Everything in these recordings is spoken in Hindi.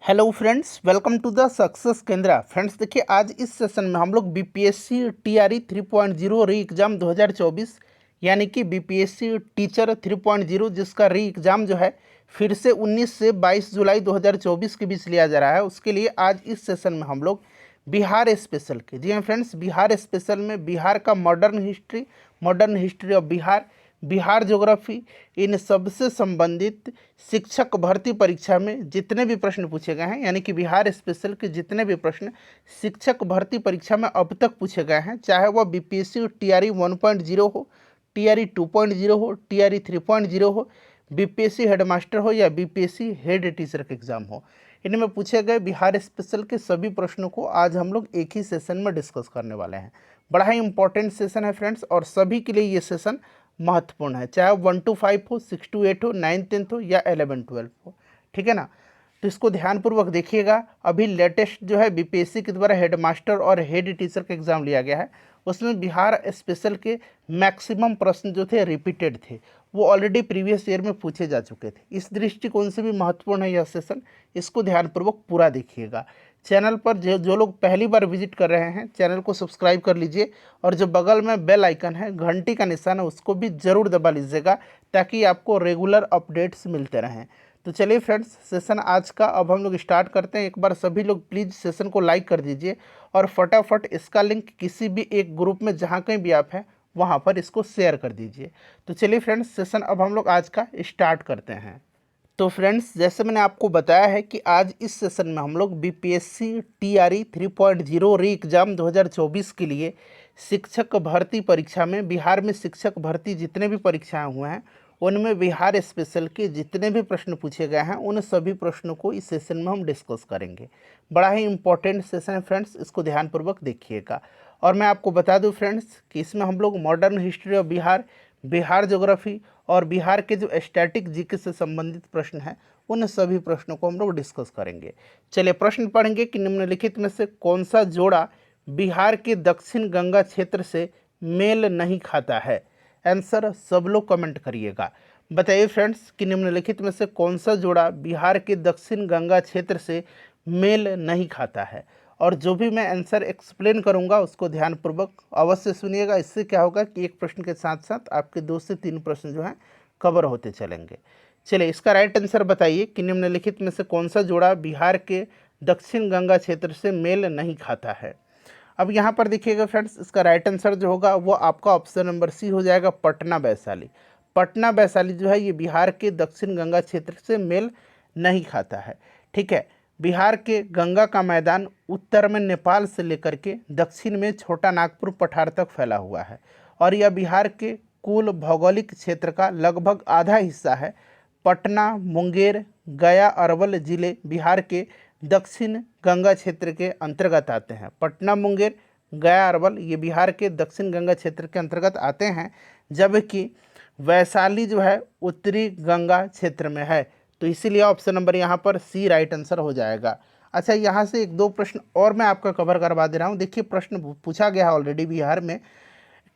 Hello friends, welcome to the success Kendra. Friends देखिए, आज इस सेशन में हम लोग बीपीएससी टीआरई 3.0 री एग्ज़ाम 2024 यानी कि बीपीएससी टीचर 3.0 जिसका री एग्ज़ाम जो है फिर से 19 से 22 जुलाई 2024 के बीच लिया जा रहा है, उसके लिए आज इस सेशन में हम लोग बिहार स्पेशल के, जी हाँ फ्रेंड्स, बिहार स्पेशल में बिहार का modern history of Bihar, Bihar geography, इन सबसे संबंधित शिक्षक भर्ती परीक्षा में जितने भी प्रश्न पूछे गए हैं, यानी कि बिहार स्पेशल के जितने भी प्रश्न शिक्षक भर्ती परीक्षा में अब तक पूछे गए हैं, चाहे वह बीपीएससी टीआरई 1.0 हो, टीआरई 2.0 हो, टीआरई 3.0 हो, बीपीएससी हेडमास्टर हो या बीपीएससी हेड टीचर का एग्जाम हो, इनमें पूछे गए बिहार स्पेशल के सभी प्रश्नों को आज हम लोग एक ही सेशन में डिस्कस करने वाले हैं। बड़ा ही इंपॉर्टेंट सेशन है फ्रेंड्स, और सभी के लिए ये सेशन महत्वपूर्ण है, चाहे 1 to 5 हो, 6 to 8 हो, 9 10 हो या 11 12 हो, ठीक है ना। तो इसको ध्यानपूर्वक देखिएगा। अभी लेटेस्ट जो है बीपीएससी के द्वारा हेडमास्टर और हेड टीचर का एग्जाम लिया गया है, उसमें बिहार स्पेशल के मैक्सिमम प्रश्न जो थे रिपीटेड थे, वो ऑलरेडी प्रीवियस ईयर में पूछे जा चुके थे। इस दृष्टिकोण से भी महत्वपूर्ण है यह सेशन, इसको ध्यानपूर्वक पूरा देखिएगा। चैनल पर जो लोग पहली बार विजिट कर रहे हैं, चैनल को सब्सक्राइब कर लीजिए, और जो बगल में बेल आइकन है, घंटी का निशान है, उसको भी ज़रूर दबा लीजिएगा ताकि आपको रेगुलर अपडेट्स मिलते रहें। तो चलिए फ्रेंड्स, सेशन आज का अब हम लोग स्टार्ट करते हैं। एक बार सभी लोग प्लीज़ सेशन को लाइक कर दीजिए और फटाफट इसका लिंक किसी भी एक ग्रुप में जहाँ कहीं भी आप हैं वहाँ पर इसको शेयर कर दीजिए। तो चलिए फ्रेंड्स, सेशन अब हम लोग आज का स्टार्ट करते हैं। तो फ्रेंड्स, जैसे मैंने आपको बताया है कि आज इस सेशन में हम लोग बीपीएससी टीआरई 3.0 री एग्ज़ाम 2024 के लिए शिक्षक भर्ती परीक्षा में, बिहार में शिक्षक भर्ती जितने भी परीक्षाएं हुए हैं उनमें बिहार स्पेशल के जितने भी प्रश्न पूछे गए हैं उन सभी प्रश्नों को इस सेशन में हम डिस्कस करेंगे। बड़ा ही इंपॉर्टेंट सेशन है फ्रेंड्स, इसको ध्यानपूर्वक देखिएगा। और मैं आपको बता दूं फ्रेंड्स कि इसमें हम लोग modern history of Bihar, Bihar geography और बिहार के जो स्टैटिक जीके से संबंधित प्रश्न हैं उन सभी प्रश्नों को हम लोग डिस्कस करेंगे। चलिए प्रश्न पढ़ेंगे कि निम्नलिखित में से कौन सा जोड़ा बिहार के दक्षिण गंगा क्षेत्र से मेल नहीं खाता है। आंसर सब लोग कमेंट करिएगा। बताइए फ्रेंड्स कि निम्नलिखित में से कौन सा जोड़ा बिहार के दक्षिण गंगा क्षेत्र से मेल नहीं खाता है। और जो भी मैं आंसर एक्सप्लेन करूंगा उसको ध्यानपूर्वक अवश्य सुनिएगा। इससे क्या होगा कि एक प्रश्न के साथ साथ आपके 2 से 3 प्रश्न जो हैं कवर होते चलेंगे। चलिए इसका राइट आंसर बताइए कि निम्नलिखित में से कौन सा जोड़ा बिहार के दक्षिण गंगा क्षेत्र से मेल नहीं खाता है। अब यहाँ पर देखिएगा फ्रेंड्स, इसका राइट आंसर जो होगा वो आपका ऑप्शन नंबर सी हो जाएगा, पटना वैशाली। पटना वैशाली जो है ये बिहार के दक्षिण गंगा क्षेत्र से मेल नहीं खाता है, ठीक है। बिहार के गंगा का मैदान उत्तर में नेपाल से लेकर के दक्षिण में छोटा नागपुर पठार तक फैला हुआ है, और यह बिहार के कुल भौगोलिक क्षेत्र का लगभग आधा हिस्सा है। पटना, मुंगेर, गया, अरवल जिले बिहार के दक्षिण गंगा क्षेत्र के अंतर्गत आते हैं। पटना, मुंगेर, गया, अरवल ये बिहार के दक्षिण गंगा क्षेत्र के अंतर्गत आते हैं, जबकि वैशाली जो है उत्तरी गंगा क्षेत्र में है। तो इसीलिए ऑप्शन नंबर यहाँ पर सी राइट आंसर हो जाएगा। अच्छा, यहाँ से 1-2 प्रश्न और मैं आपका कवर करवा दे रहा हूँ। देखिए प्रश्न पूछा गया है ऑलरेडी बिहार में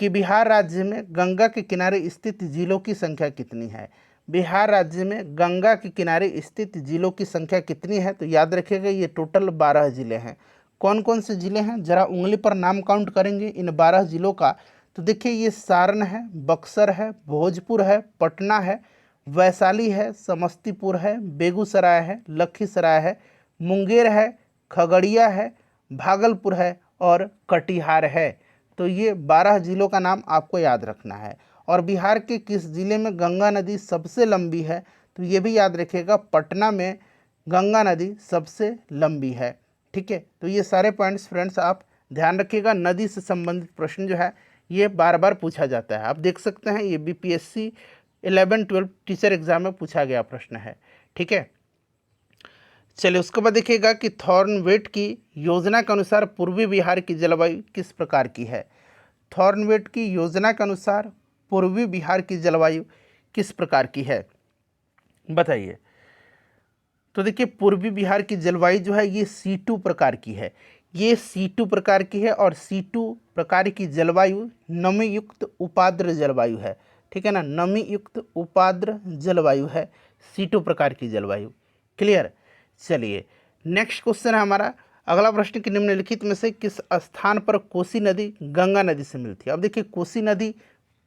कि बिहार राज्य में गंगा के किनारे स्थित जिलों की संख्या कितनी है। बिहार राज्य में गंगा के किनारे स्थित जिलों की संख्या कितनी है, तो याद रखिएगा ये टोटल 12 जिले हैं। कौन कौन से जिले हैं, जरा उंगली पर नाम काउंट करेंगे इन 12 जिलों का, तो देखिए ये सारण है, बक्सर है, भोजपुर है, पटना है, वैशाली है, समस्तीपुर है, बेगूसराय है, लखीसराय है, मुंगेर है, खगड़िया है, भागलपुर है और कटिहार है। तो ये 12 जिलों का नाम आपको याद रखना है। और बिहार के किस जिले में गंगा नदी सबसे लंबी है, तो ये भी याद रखिएगा, पटना में गंगा नदी सबसे लंबी है, ठीक है। तो ये सारे पॉइंट्स फ्रेंड्स आप ध्यान रखिएगा। नदी से संबंधित प्रश्न जो है ये बार बार पूछा जाता है। आप देख सकते हैं ये बीपीएससी 11-12 टीचर एग्जाम में पूछा गया प्रश्न है, ठीक है। चलिए उसके बाद देखिएगा कि थॉर्नवेट की योजना के अनुसार पूर्वी बिहार की जलवायु किस प्रकार की है। थॉर्नवेट की योजना के अनुसार पूर्वी बिहार की जलवायु किस प्रकार की है, बताइए। तो देखिए पूर्वी बिहार की जलवायु जो है ये C2 प्रकार की है। ये C2 प्रकार की है, और C2 प्रकार की जलवायु नमी युक्त उपाद्र जलवायु है, ठीक है ना। नमी युक्त उपाद्र जलवायु है C2 प्रकार की जलवायु, क्लियर। चलिए नेक्स्ट क्वेश्चन है हमारा अगला प्रश्न कि निम्नलिखित में से किस स्थान पर कोसी नदी गंगा नदी से मिलती है। अब देखिए कोसी नदी,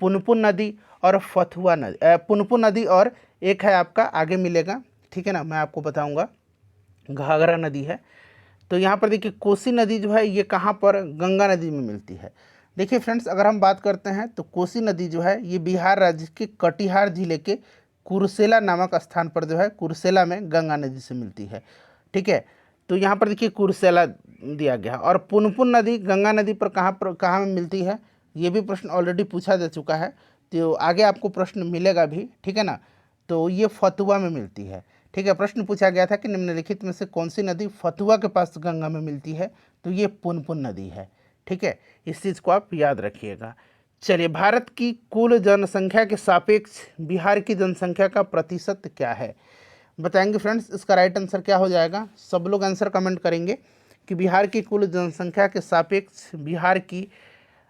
पुनपुन नदी और फतुआ नदी, पुनपुन नदी और एक है आपका आगे मिलेगा, ठीक है ना, मैं आपको बताऊंगा, घाघरा नदी है। तो यहाँ पर देखिए कोसी नदी जो है ये कहाँ पर गंगा नदी में मिलती है। देखिए फ्रेंड्स अगर हम बात करते हैं तो कोसी नदी जो है ये बिहार राज्य के कटिहार जिले के कुर्सेला नामक स्थान पर जो है कुर्सेला में गंगा नदी से मिलती है, ठीक है। तो यहाँ पर देखिए कुर्सेला दिया गया है। और पुनपुन नदी गंगा नदी पर कहाँ में मिलती है, ये भी प्रश्न ऑलरेडी पूछा जा चुका है, तो आगे आपको प्रश्न मिलेगा भी, ठीक है ना। तो ये फतुआ में मिलती है, ठीक है। प्रश्न पूछा गया था कि निम्नलिखित में से कौन सी नदी फतुआ के पास गंगा में मिलती है, तो ये पुनपुन नदी है, ठीक है। इस चीज़ को आप याद रखिएगा। चलिए, भारत की कुल जनसंख्या के सापेक्ष बिहार की जनसंख्या का प्रतिशत क्या है, बताएंगे फ्रेंड्स। इसका राइट आंसर क्या हो जाएगा, सब लोग आंसर कमेंट करेंगे कि बिहार की कुल जनसंख्या के सापेक्ष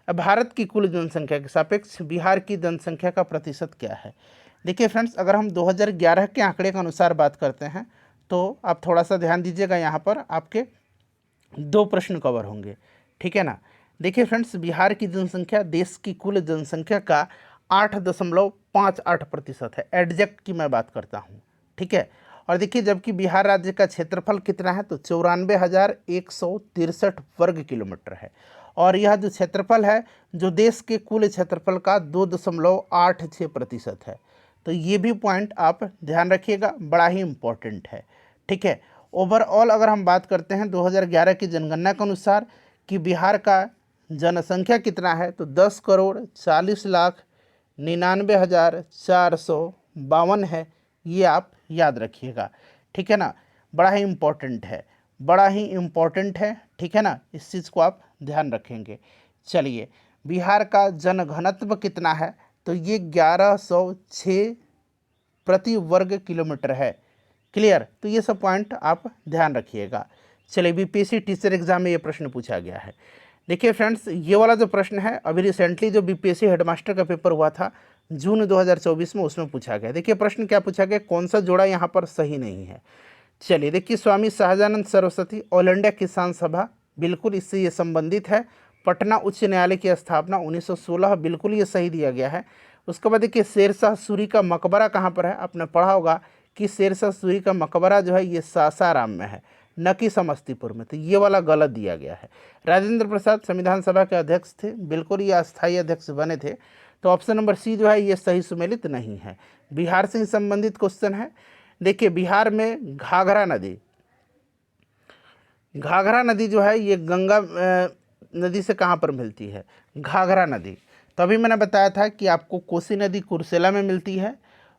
भारत की कुल जनसंख्या के सापेक्ष बिहार की जनसंख्या का प्रतिशत क्या है। देखिए फ्रेंड्स अगर हम 2011 के आंकड़े के अनुसार बात करते हैं तो आप थोड़ा सा ध्यान दीजिएगा, यहाँ पर आपके 2 प्रश्न कवर होंगे, ठीक है ना। देखिए फ्रेंड्स बिहार की जनसंख्या देश की कुल जनसंख्या का 8.58% है, एग्जैक्ट की मैं बात करता हूँ, ठीक है। और देखिए जबकि बिहार राज्य का क्षेत्रफल कितना है तो 94,163 वर्ग किलोमीटर है। और यह जो क्षेत्रफल है जो देश के कुल क्षेत्रफल का 2.86% है। तो ये भी पॉइंट आप ध्यान रखिएगा, बड़ा ही इम्पोर्टेंट है, ठीक है। ओवरऑल अगर हम बात करते हैं 2011 की जनगणना के अनुसार कि बिहार का जनसंख्या कितना है तो 10,40,99,452 है, ये आप याद रखिएगा, ठीक है ना। बड़ा ही इम्पोर्टेंट है, बड़ा ही इम्पोर्टेंट है, ठीक है ना, इस चीज़ को आप ध्यान रखेंगे। चलिए, बिहार का जनघनत्व कितना है तो ये 1106 प्रति वर्ग किलोमीटर है, क्लियर। तो ये सब पॉइंट आप ध्यान रखिएगा। चलिए, बीपीएससी टीचर एग्जाम में ये प्रश्न पूछा गया है। देखिए फ्रेंड्स ये वाला जो प्रश्न है अभी रिसेंटली जो बीपीएससी हेडमास्टर का पेपर हुआ था जून 2024 में, उसमें पूछा गया। देखिए प्रश्न क्या पूछा गया, कौन सा जोड़ा यहाँ पर सही नहीं है। चलिए देखिए, स्वामी सहजानंद सरस्वती, ऑल इंडिया किसान सभा, बिल्कुल इससे ये संबंधित है। पटना उच्च न्यायालय की स्थापना 1916, बिल्कुल ये सही दिया गया है। उसके बाद देखिए शेरशाह सूरी का मकबरा कहाँ पर है, आपने पढ़ा होगा कि शेरशाह सूरी का मकबरा जो है ये सासाराम में है, न कि समस्तीपुर में, तो ये वाला गलत दिया गया है। राजेंद्र प्रसाद संविधान सभा के अध्यक्ष थे, बिल्कुल ये अस्थायी अध्यक्ष बने थे। तो ऑप्शन नंबर सी जो है ये सही सुमेलित नहीं है। बिहार से ही संबंधित क्वेश्चन है। देखिए बिहार में घाघरा नदी जो है ये गंगा नदी से कहाँ पर मिलती है, घाघरा नदी। तो अभी मैंने बताया था कि आपको कोसी नदी कुर्सेला में मिलती है,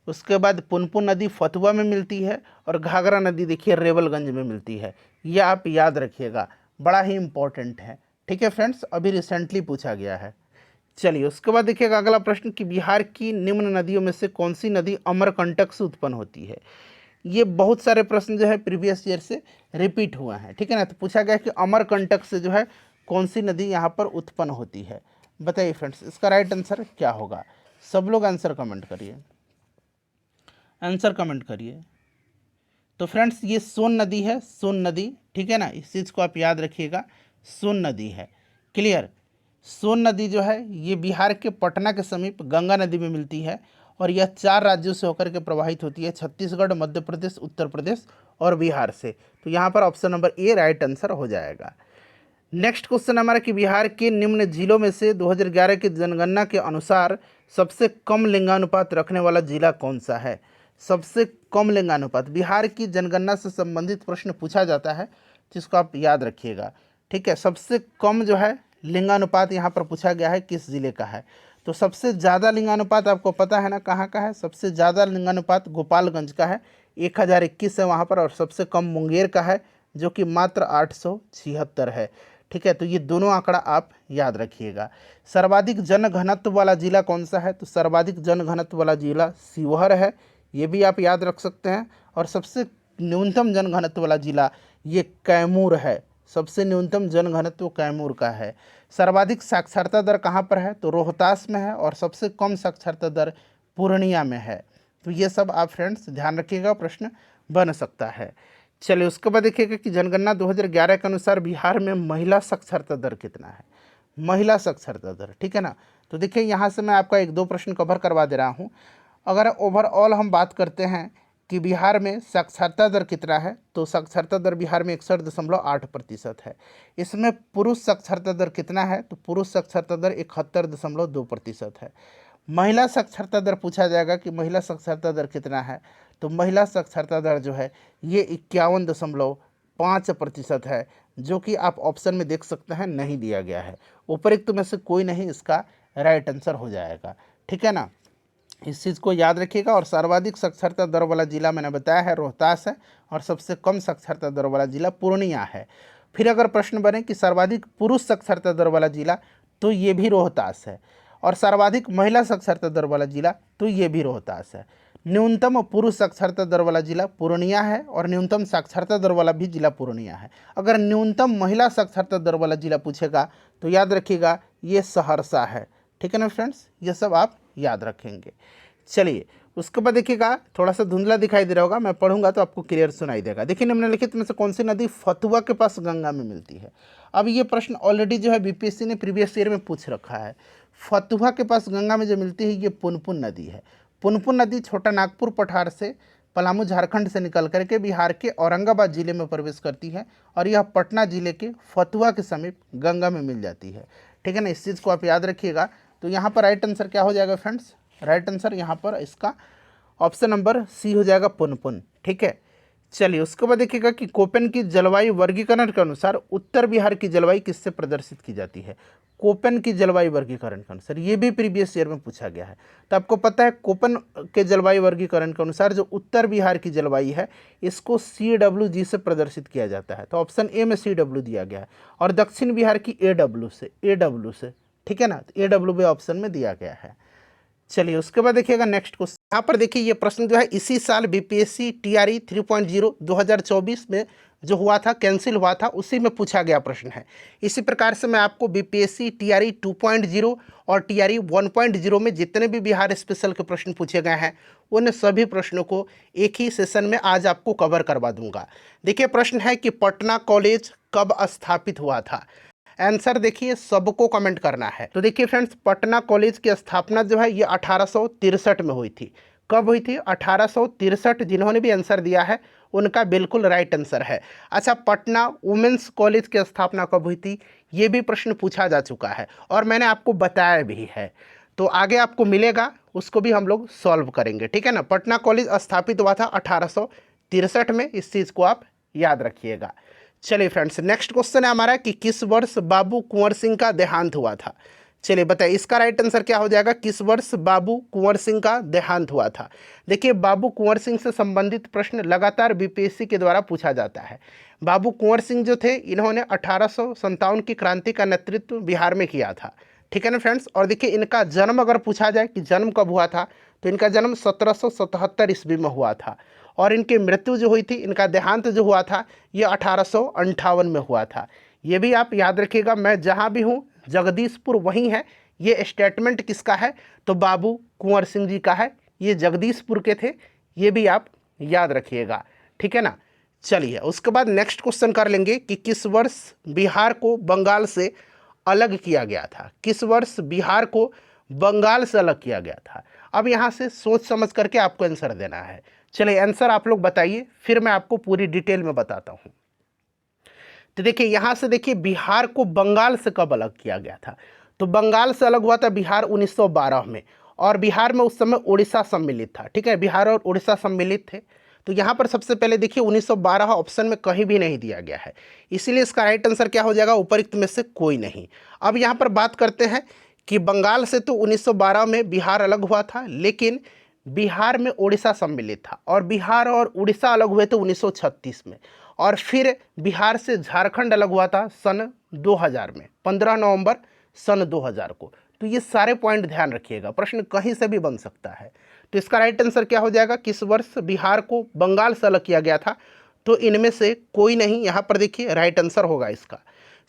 उसके बाद पुनपुन नदी फतुआ में मिलती है और घाघरा नदी देखिए रेवलगंज में मिलती है। ये आप याद रखिएगा, बड़ा ही इम्पोर्टेंट है, ठीक है फ्रेंड्स, अभी रिसेंटली पूछा गया है। चलिए उसके बाद देखिएगा अगला प्रश्न कि बिहार की निम्न नदियों में से कौन सी नदी अमरकंटक से उत्पन्न होती है। ये बहुत सारे प्रश्न जो है प्रीवियस ईयर से रिपीट हुए हैं, ठीक है ना। तो पूछा गया कि अमरकंटक से जो है कौन सी नदी यहाँ पर उत्पन्न होती है, बताइए फ्रेंड्स इसका राइट आंसर क्या होगा। सब लोग आंसर कमेंट करिए, आंसर कमेंट करिए। तो फ्रेंड्स ये सोन नदी है, सोन नदी, ठीक है ना, इस चीज़ को आप याद रखिएगा, सोन नदी है, क्लियर। सोन नदी जो है ये बिहार के पटना के समीप गंगा नदी में मिलती है और यह 4 राज्यों से होकर के प्रवाहित होती है, छत्तीसगढ़, मध्य प्रदेश, उत्तर प्रदेश और बिहार से। तो यहाँ पर option number A right answer हो जाएगा। नेक्स्ट क्वेश्चन हमारा कि बिहार के निम्न जिलों में से 2011 की जनगणना के अनुसार सबसे कम लिंगानुपात रखने वाला जिला कौन सा है। सबसे कम लिंगानुपात, बिहार की जनगणना से संबंधित प्रश्न पूछा जाता है जिसको आप याद रखिएगा, ठीक है। सबसे कम जो है लिंगानुपात यहाँ पर पूछा गया है किस जिले का है। तो सबसे ज़्यादा लिंगानुपात आपको पता है ना कहाँ का है, सबसे ज़्यादा लिंगानुपात गोपालगंज का है, 1021 है वहाँ पर, और सबसे कम मुंगेर का है जो कि मात्र 876 है, ठीक है। तो ये दोनों आंकड़ा आप याद रखिएगा। सर्वाधिक जनघनत्व वाला जिला कौन सा है, तो सर्वाधिक जनघनत्व वाला जिला शिवहर है, ये भी आप याद रख सकते हैं। और सबसे न्यूनतम जनघनत्व वाला जिला ये कैमूर है, सबसे न्यूनतम जनघनत्व कैमूर का है। सर्वाधिक साक्षरता दर कहाँ पर है, तो रोहतास में है, और सबसे कम साक्षरता दर पूर्णिया में है। तो ये सब आप फ्रेंड्स ध्यान रखिएगा, प्रश्न बन सकता है। चलिए उसके बाद देखिएगा कि जनगणना 2011 के अनुसार बिहार में महिला साक्षरता दर कितना है, महिला साक्षरता दर, ठीक है ना। तो देखिए यहाँ से मैं आपका एक दो प्रश्न कवर करवा दे रहा हूँ। अगर ओवरऑल हम बात करते हैं कि बिहार में साक्षरता दर कितना है, तो साक्षरता दर बिहार में 61.8% है। इसमें पुरुष साक्षरता दर कितना है, तो पुरुष साक्षरता दर 71.2% है। महिला साक्षरता दर पूछा जाएगा कि महिला साक्षरता दर कितना है, तो महिला साक्षरता दर जो है ये 51.5% है, जो कि आप ऑप्शन में देख सकते हैं नहीं दिया गया है। उपरोक्त में से कोई नहीं इसका राइट आंसर हो जाएगा, ठीक है ना। इस चीज़ को याद रखिएगा। और सर्वाधिक साक्षरता दर वाला जिला मैंने बताया है रोहतास है, और सबसे कम साक्षरता दर वाला जिला पूर्णिया है। फिर अगर प्रश्न बने कि सर्वाधिक पुरुष साक्षरता दर वाला जिला, तो ये भी रोहतास है। और सर्वाधिक महिला साक्षरता दर वाला जिला, तो ये भी रोहतास है। न्यूनतम पुरुष साक्षरता दर वाला जिला पूर्णिया है, और न्यूनतम साक्षरता दर वाला भी जिला पूर्णिया है। अगर न्यूनतम महिला साक्षरता दर वाला जिला पूछेगा तो याद रखिएगा ये सहरसा है, ठीक है ना फ्रेंड्स, ये सब आप याद रखेंगे। चलिए उसके बाद देखिएगा, थोड़ा सा धुंधला दिखाई दे रहा होगा, मैं पढ़ूंगा तो आपको क्लियर सुनाई देगा। देखिए निम्नलिखित में से कौन सी नदी फतुआ के पास गंगा में मिलती है। अब ये प्रश्न ऑलरेडी जो है बीपीएससी ने प्रीवियस ईयर में पूछ रखा है। फतुहा के पास गंगा में जो मिलती है ये पुनपुन नदी है। पुनपुन नदी छोटा नागपुर पठार से पलामू झारखंड से निकल करके बिहार के औरंगाबाद जिले में प्रवेश करती है, और यह पटना जिले के फतुहा के समीप गंगा में मिल जाती है, ठीक है ना। इस चीज़ को आप याद रखिएगा। तो यहाँ पर राइट आंसर क्या हो जाएगा फ्रेंड्स, राइट आंसर यहाँ पर इसका ऑप्शन नंबर सी हो जाएगा, पुनपुन, ठीक है। चलिए उसके बाद देखिएगा कि कोपेन की जलवायु वर्गीकरण के अनुसार उत्तर बिहार की जलवायु किससे प्रदर्शित की जाती है। कोपेन की जलवायु वर्गीकरण के अनुसार, ये भी प्रीवियस ईयर में पूछा गया है। तो आपको पता है कोपेन के जलवायु वर्गीकरण के अनुसार जो उत्तर बिहार की जलवायु है इसको CWG से प्रदर्शित किया जाता है। तो ऑप्शन ए में CW दिया गया है, और दक्षिण बिहार की AW से, ठीक है ना। तो AW ऑप्शन में दिया गया है। चलिए उसके बाद देखिएगा नेक्स्ट क्वेश्चन। यहाँ पर देखिए ये प्रश्न जो है इसी साल बीपीएससी TRE 3.0 2024 में जो हुआ था, कैंसिल हुआ था, उसी में पूछा गया प्रश्न है। इसी प्रकार से मैं आपको बीपीएससी TRE 2.0 और TRE 1.0 में जितने भी बिहार स्पेशल के प्रश्न पूछे गए हैं उन सभी प्रश्नों को एक ही सेशन में आज आपको कवर करवा दूंगा। देखिए प्रश्न है कि पटना कॉलेज कब स्थापित हुआ था। आंसर देखिए सबको कमेंट करना है। तो देखिए फ्रेंड्स, पटना कॉलेज की स्थापना जो है ये 1863 में हुई थी। कब हुई थी? 1863। जिन्होंने भी आंसर दिया है उनका बिल्कुल राइट आंसर है। अच्छा, पटना वुमेंस कॉलेज की स्थापना कब हुई थी, ये भी प्रश्न पूछा जा चुका है और मैंने आपको बताया भी है। तो आगे आपको मिलेगा, उसको भी हम लोग सॉल्व करेंगे, ठीक है ना। पटना कॉलेज स्थापित हुआ था 1863 में, इस चीज़ को आप याद रखिएगा। चलिए फ्रेंड्स, नेक्स्ट क्वेश्चन है हमारा कि किस वर्ष बाबू कुंवर सिंह का देहांत हुआ था। चलिए बताइए इसका राइट आंसर क्या हो जाएगा। किस वर्ष बाबू कुंवर सिंह का देहांत हुआ था। देखिए बाबू कुंवर सिंह से संबंधित प्रश्न लगातार बीपीएससी के द्वारा पूछा जाता है। बाबू कुंवर सिंह जो थे, इन्होंने 1857 की क्रांति का नेतृत्व बिहार में किया था, ठीक है ना फ्रेंड्स। और देखिए इनका जन्म अगर पूछा जाए कि जन्म कब हुआ था, तो इनका जन्म 1777 ईस्वी में हुआ था, और इनकी मृत्यु जो हुई थी, इनका देहांत जो हुआ था, ये 1858 में हुआ था। ये भी आप याद रखिएगा, मैं जहाँ भी हूँ जगदीशपुर वहीं है। ये स्टेटमेंट किसका है, तो बाबू कुंवर सिंह जी का है, ये जगदीशपुर के थे, ये भी आप याद रखिएगा, ठीक है ना। चलिए उसके बाद नेक्स्ट क्वेश्चन कर लेंगे कि किस वर्ष बिहार को बंगाल से अलग किया गया था। किस वर्ष बिहार को बंगाल से अलग किया गया था। अब यहाँ से सोच समझ करके आपको आंसर देना है। चलिए आंसर आप लोग बताइए, फिर मैं आपको पूरी डिटेल में बताता हूँ। तो देखिए यहाँ से देखिए बिहार को बंगाल से कब अलग किया गया था। तो बंगाल से अलग हुआ था बिहार 1912 में, और बिहार में उस समय उड़ीसा सम्मिलित था, ठीक है। बिहार और उड़ीसा सम्मिलित थे। तो यहाँ पर सबसे पहले देखिए 1912 ऑप्शन में कहीं भी नहीं दिया गया है, इसीलिए इसका राइट आंसर क्या हो जाएगा, उपरोक्त में से कोई नहीं। अब यहाँ पर बात करते हैं कि बंगाल से तो 1912 में बिहार अलग हुआ था, लेकिन बिहार में उड़ीसा सम्मिलित था, और बिहार और उड़ीसा अलग हुए थे 1936 में, और फिर बिहार से झारखंड अलग हुआ था सन 2000 में, 15 नवंबर सन 2000 को। तो ये सारे पॉइंट ध्यान रखिएगा, प्रश्न कहीं से भी बन सकता है। तो इसका राइट आंसर क्या हो जाएगा, किस वर्ष बिहार को बंगाल से अलग किया गया था। तो इनमें से कोई नहीं, यहाँ पर देखिए राइट आंसर होगा इसका।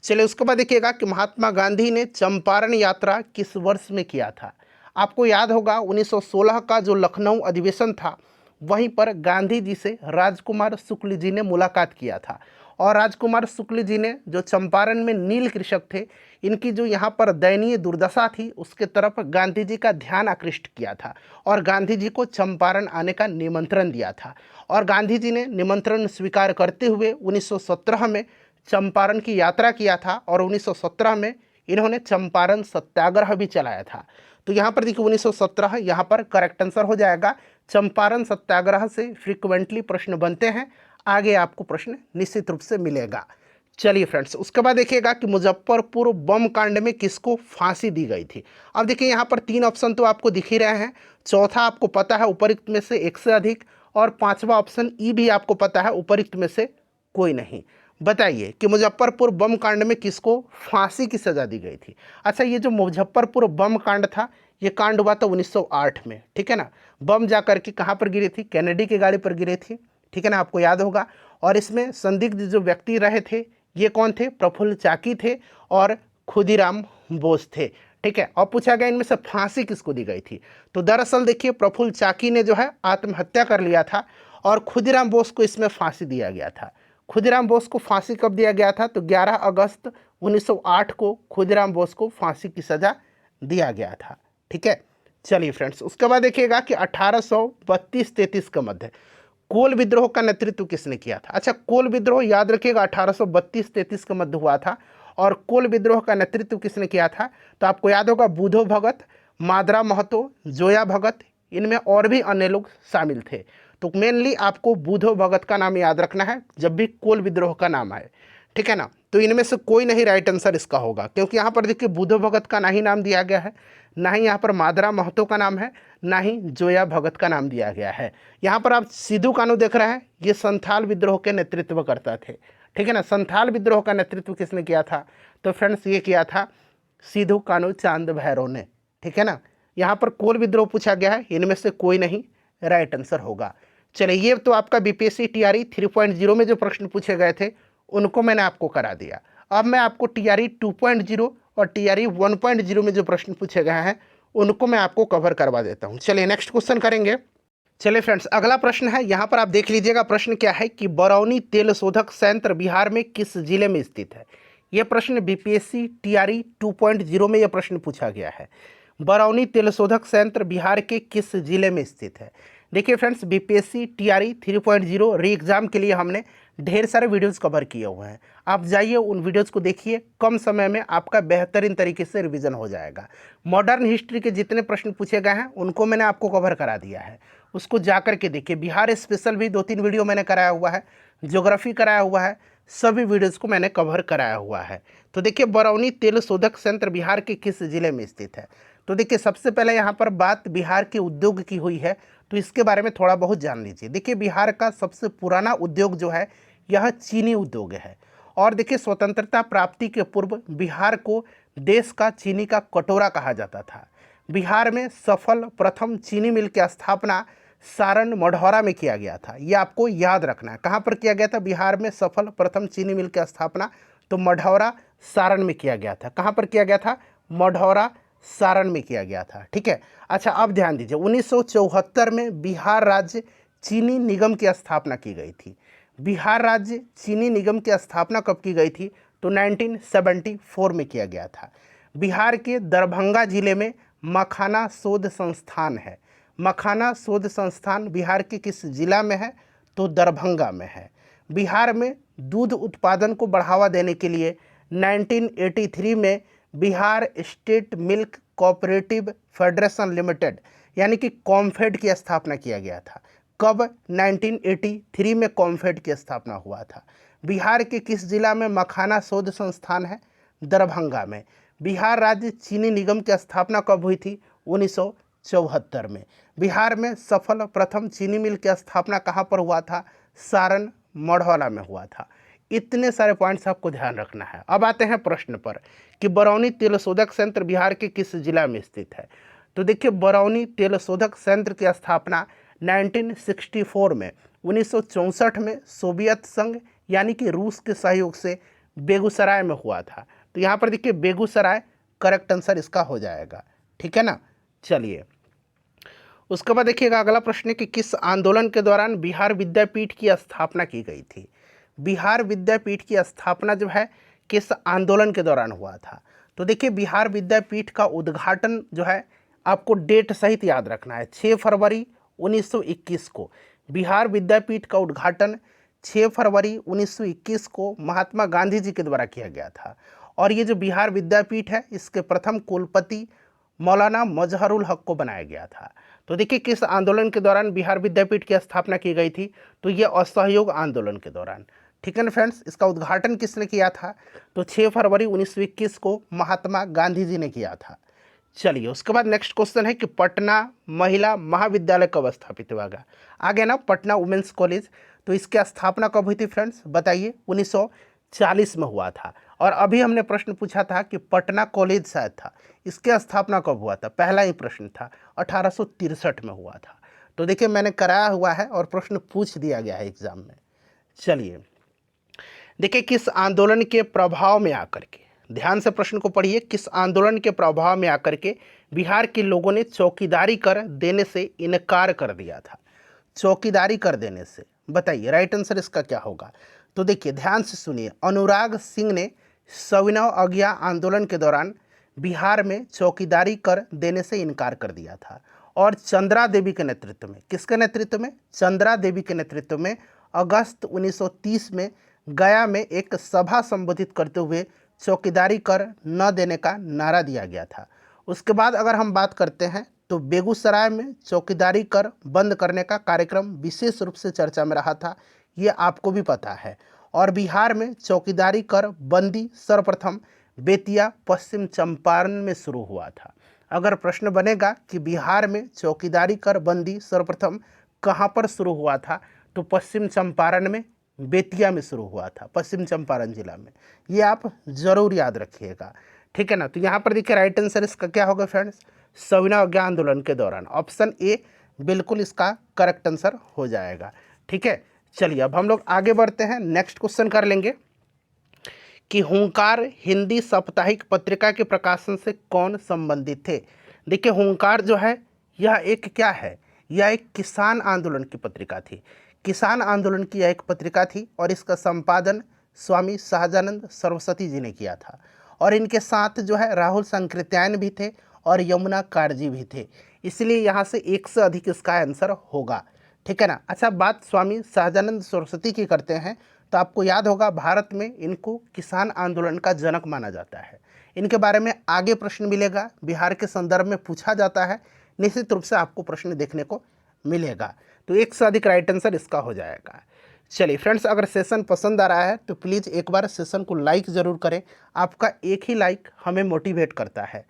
चलिए उसके बाद देखिएगा कि महात्मा गांधी ने चंपारण यात्रा किस वर्ष में किया था। आपको याद होगा 1916 का जो लखनऊ अधिवेशन था वहीं पर गांधी जी से राजकुमार शुक्ल जी ने मुलाकात किया था। और राजकुमार शुक्ल जी ने जो चंपारण में नील कृषक थे, इनकी जो यहाँ पर दयनीय दुर्दशा थी उसके तरफ गांधी जी का ध्यान आकृष्ट किया था और गांधी जी को चंपारण आने का निमंत्रण दिया था। और गांधी जी ने निमंत्रण स्वीकार करते हुए 1917 में चंपारण की यात्रा किया था और 1917 में इन्होंने चंपारण सत्याग्रह भी चलाया था। तो यहाँ पर देखिए 1917 यहाँ पर करेक्ट आंसर हो जाएगा। चंपारण सत्याग्रह से फ्रिक्वेंटली प्रश्न बनते हैं, आगे आपको प्रश्न निश्चित रूप से मिलेगा। चलिए फ्रेंड्स, उसके बाद देखिएगा कि मुजफ्फरपुर बम कांड में किसको फांसी दी गई थी। अब देखिए यहाँ पर 3 ऑप्शन तो आपको दिख ही रहे हैं, चौथा आपको पता है उपरोक्त में से एक से अधिक, और पांचवा ऑप्शन ई भी आपको पता है उपरोक्त में से कोई नहीं। बताइए कि मुजफ्फरपुर बम कांड में किसको फांसी की सजा दी गई थी। अच्छा, ये जो मुजफ्फरपुर बम कांड था, ये कांड हुआ था 1908 में, ठीक है ना। बम जा करके कहाँ पर गिरी थी, कैनेडी की गाड़ी पर गिरी थी, ठीक है ना, आपको याद होगा। और इसमें संदिग्ध जो व्यक्ति रहे थे ये कौन थे, प्रफुल्ल चाकी थे और खुदीराम बोस थे, ठीक है। और पूछा गया इनमें से फांसी किसको दी गई थी, तो दरअसल देखिए प्रफुल्ल चाकी ने जो है आत्महत्या कर लिया था और खुदीराम बोस को इसमें फांसी दिया गया था। खुदीराम बोस को फांसी कब दिया गया था, तो 11 अगस्त 1908 को खुदीराम बोस को फांसी की सजा दिया गया था, ठीक है। चलिए फ्रेंड्स, उसके बाद देखिएगा कि 1832-33 के मध्य कोल विद्रोह का नेतृत्व किसने किया था। अच्छा, कोल विद्रोह याद रखिएगा 1832-33 के मध्य हुआ था। और कोल विद्रोह का नेतृत्व किसने किया था, तो आपको याद होगा बुधो भगत, मादरा महतो, जोया भगत, इनमें और भी अन्य लोग शामिल थे। तो मेनली आपको बुधो भगत का नाम याद रखना है जब भी कोल विद्रोह का नाम आए, ठीक है ना। तो इनमें से कोई नहीं राइट आंसर इसका होगा, क्योंकि यहाँ पर देखिए बुधो भगत का ना ही नाम दिया गया है, ना ही यहाँ पर मादरा महतो का नाम है, ना ही जोया भगत का नाम दिया गया है। यहाँ पर आप सिद्धू कानू देख रहे हैं, ये संथाल विद्रोह के नेतृत्व करता थे, ठीक है ना। संथाल विद्रोह का नेतृत्व किसने किया था, तो फ्रेंड्स ये किया था सिद्धू कानू चांद भैरव ने, ठीक है ना। यहाँ पर कोल विद्रोह पूछा गया है, इनमें से कोई नहीं राइट आंसर होगा। चलिए, ये तो आपका बीपीएससी टीआरई 3.0 में जो प्रश्न पूछे गए थे उनको मैंने आपको करा दिया। अब मैं आपको टीआरई 2.0 और टीआरई 1.0 में जो प्रश्न पूछे गए हैं उनको मैं आपको कवर करवा देता हूं। चलिए नेक्स्ट क्वेश्चन करेंगे। चलिए फ्रेंड्स, अगला प्रश्न है, यहाँ पर आप देख लीजिएगा प्रश्न क्या है कि बरौनी तेल शोधक संयंत्र बिहार में किस जिले में स्थित है। यह प्रश्न बीपीएससी टीआरई 2.0 में यह प्रश्न पूछा गया है। बरौनी तेल शोधक संयंत्र बिहार के किस जिले में स्थित है। देखिए फ्रेंड्स, बीपीएससी टीआरई 3.0 री एग्ज़ाम के लिए हमने ढेर सारे वीडियोस कवर किए हुए हैं। आप जाइए उन वीडियोस को देखिए, कम समय में आपका बेहतरीन तरीके से रिवीजन हो जाएगा। मॉडर्न हिस्ट्री के जितने प्रश्न पूछे गए हैं उनको मैंने आपको कवर करा दिया है, उसको जा कर के देखिए। बिहार स्पेशल भी 2-3 वीडियो मैंने कराया हुआ है, ज्योग्राफी कराया हुआ है, सभी वीडियोज़ को मैंने कवर कराया हुआ है। तो देखिए, बरौनी तेल शोधक संयंत्र बिहार के किस जिले में स्थित है। तो देखिए, सबसे पहले यहाँ पर बात बिहार के उद्योग की हुई है, तो इसके बारे में थोड़ा बहुत जान लीजिए। देखिए, बिहार का सबसे पुराना उद्योग जो है यह चीनी उद्योग है। और देखिए, स्वतंत्रता प्राप्ति के पूर्व बिहार को देश का चीनी का कटोरा कहा जाता था। बिहार में सफल प्रथम चीनी मिल की स्थापना सारण मढ़ौरा में किया गया था, ये आपको याद रखना है। कहाँ पर किया गया था बिहार में सफल प्रथम चीनी मिल की स्थापना, तो मढ़ौरा सारण में किया गया था। कहाँ पर किया गया था, मढ़ौरा सारण में किया गया था, ठीक है। अच्छा, अब ध्यान दीजिए, 1974 में बिहार राज्य चीनी निगम की स्थापना की गई थी। बिहार राज्य चीनी निगम की स्थापना कब की गई थी, तो 1974 में किया गया था। बिहार के दरभंगा जिले में मखाना शोध संस्थान है। मखाना शोध संस्थान बिहार के किस जिला में है, तो दरभंगा में है। बिहार में दूध उत्पादन को बढ़ावा देने के लिए 1983 में Bihar state milk cooperative federation limited यानी कि कॉम्फेड की स्थापना किया गया था। कब, 1983 में कॉम्फेड की स्थापना हुआ था। बिहार के किस जिला में मखाना शोध संस्थान है, दरभंगा में। बिहार राज्य चीनी निगम की स्थापना कब हुई थी, 1974 में। बिहार में सफल प्रथम चीनी मिल की स्थापना कहाँ पर हुआ था, सारण मढ़ौरा में हुआ था। इतने सारे पॉइंट्स आपको ध्यान रखना है। अब आते हैं प्रश्न पर कि बरौनी तेल शोधक संयंत्र बिहार के किस जिला में स्थित है। तो देखिए, बरौनी तेल शोधक संयंत्र की स्थापना 1964 में 1964 में सोवियत संघ यानी कि रूस के सहयोग से बेगूसराय में हुआ था। तो यहाँ पर देखिए बेगूसराय करेक्ट आंसर इसका हो जाएगा, ठीक है ना। चलिए, उसके बाद देखिएगा अगला प्रश्न है कि किस आंदोलन के दौरान बिहार विद्यापीठ की स्थापना की गई थी। बिहार विद्यापीठ की स्थापना जो है किस आंदोलन के दौरान हुआ था। तो देखिए बिहार विद्यापीठ का उद्घाटन जो है आपको डेट सहित याद रखना है, 6 फरवरी 1921 को बिहार विद्यापीठ का उद्घाटन 6 फरवरी 1921 को महात्मा गांधी जी के द्वारा किया गया था। और ये जो बिहार विद्यापीठ है इसके प्रथम कुलपति मौलाना मजहरुल हक को बनाया गया था। तो देखिए किस आंदोलन के दौरान बिहार विद्यापीठ की स्थापना की गई थी, तो ये असहयोग आंदोलन के दौरान। ठीक है ना फ्रेंड्स, इसका उद्घाटन किसने किया था, तो 6 फरवरी 1921 को महात्मा गांधी जी ने किया था। चलिए उसके बाद नेक्स्ट क्वेश्चन है कि पटना महिला महाविद्यालय कब स्थापित हुआ गया। आगे ना पटना वुमेंस कॉलेज, तो इसकी स्थापना कब हुई थी फ्रेंड्स, बताइए 1940 में हुआ था। और अभी हमने प्रश्न पूछा था कि पटना कॉलेज शायद था, इसकी स्थापना कब हुआ था, पहला ही प्रश्न था 1863 में हुआ था। तो देखिए मैंने कराया हुआ है और प्रश्न पूछ दिया गया है एग्जाम में। चलिए देखिए किस आंदोलन के प्रभाव में आकर के, ध्यान से प्रश्न को पढ़िए, किस आंदोलन के प्रभाव में आकर के बिहार के लोगों ने चौकीदारी कर देने से इनकार कर दिया था। चौकीदारी कर देने से, बताइए राइट आंसर इसका क्या होगा। तो देखिए ध्यान से सुनिए, अनुराग सिंह ने सविनय अवज्ञा आंदोलन के दौरान बिहार में चौकीदारी कर देने से इनकार कर दिया था। और चंद्रा देवी के नेतृत्व में, किसके नेतृत्व में, चंद्रा देवी के नेतृत्व में अगस्त 1930 में गया में एक सभा संबोधित करते हुए चौकीदारी कर न देने का नारा दिया गया था। उसके बाद अगर हम बात करते हैं तो बेगूसराय में चौकीदारी कर बंद करने का कार्यक्रम विशेष रूप से चर्चा में रहा था, ये आपको भी पता है। और बिहार में चौकीदारी कर बंदी सर्वप्रथम बेतिया पश्चिम चंपारण में शुरू हुआ था। अगर प्रश्न बनेगा कि बिहार में चौकीदारी कर बंदी सर्वप्रथम कहाँ पर शुरू हुआ था, तो पश्चिम चंपारण में, बेतिया में शुरू हुआ था, पश्चिम चंपारण जिला में। ये आप जरूर याद रखिएगा, ठीक है ना। तो यहाँ पर देखिए राइट आंसर इसका क्या होगा फ्रेंड्स, सविनय अवज्ञा आंदोलन के दौरान, ऑप्शन ए बिल्कुल इसका करेक्ट आंसर हो जाएगा। ठीक है, चलिए अब हम लोग आगे बढ़ते हैं, नेक्स्ट क्वेश्चन कर लेंगे कि हुंकार हिंदी साप्ताहिक पत्रिका के प्रकाशन से कौन संबंधित थे। देखिए हुंकार जो है यह एक क्या है, यह एक किसान आंदोलन की पत्रिका थी। किसान आंदोलन की यह एक पत्रिका थी और इसका संपादन स्वामी सहजानंद सरस्वती जी ने किया था। और इनके साथ जो है राहुल संकृत्यायन भी थे और यमुना कारजी भी थे, इसलिए यहाँ से एक से अधिक इसका आंसर होगा। ठीक है ना। अच्छा, बात स्वामी सहजानंद सरस्वती की करते हैं तो आपको याद होगा भारत में इनको किसान आंदोलन का जनक माना जाता है। इनके बारे में आगे प्रश्न मिलेगा, बिहार के संदर्भ में पूछा जाता है, निश्चित रूप से आपको प्रश्न देखने को मिलेगा। तो एक से अधिक राइट आंसर इसका हो जाएगा। चलिए फ्रेंड्स, अगर सेशन पसंद आ रहा है तो प्लीज़ एक बार सेशन को लाइक ज़रूर करें, आपका एक ही लाइक हमें मोटिवेट करता है।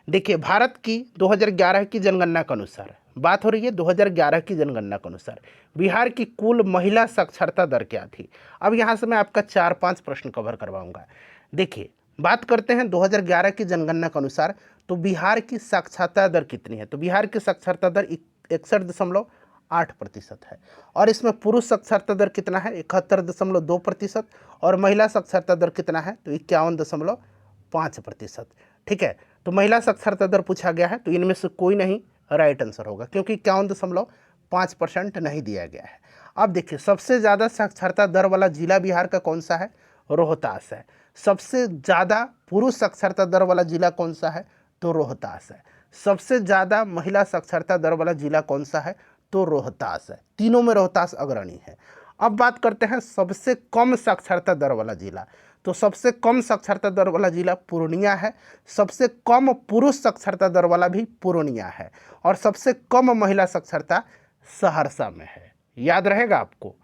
देखिए भारत की 2011 की जनगणना के अनुसार, बात हो रही है 2011 की जनगणना के अनुसार बिहार की कुल महिला साक्षरता दर क्या थी। अब यहाँ से मैं आपका 4-5 प्रश्न कवर करवाऊंगा। देखिए बात करते हैं 2011 की जनगणना के अनुसार, तो बिहार की साक्षरता दर कितनी है, तो बिहार की साक्षरता दर 61.8% है। और इसमें पुरुष साक्षरता दर कितना है, 71.2%। और महिला साक्षरता दर कितना है, तो 51.5%। ठीक है, तो महिला साक्षरता दर पूछा गया है, तो इनमें से कोई नहीं राइट आंसर होगा, क्योंकि 51.5% नहीं दिया गया है। अब देखिए सबसे ज़्यादा साक्षरता दर वाला जिला बिहार का कौन सा है, रोहतास है। सबसे ज़्यादा पुरुष साक्षरता दर वाला जिला कौन सा है, तो रोहतास है। सबसे ज़्यादा महिला साक्षरता दर वाला जिला कौन सा है, तो रोहतास है। तीनों में रोहतास अग्रणी है। अब बात करते हैं सबसे कम साक्षरता दर वाला जिला, तो सबसे कम साक्षरता दर वाला जिला पूर्णिया है। सबसे कम पुरुष साक्षरता दर वाला भी पूर्णिया है। और सबसे कम महिला साक्षरता सहरसा में है, याद रहेगा आपको।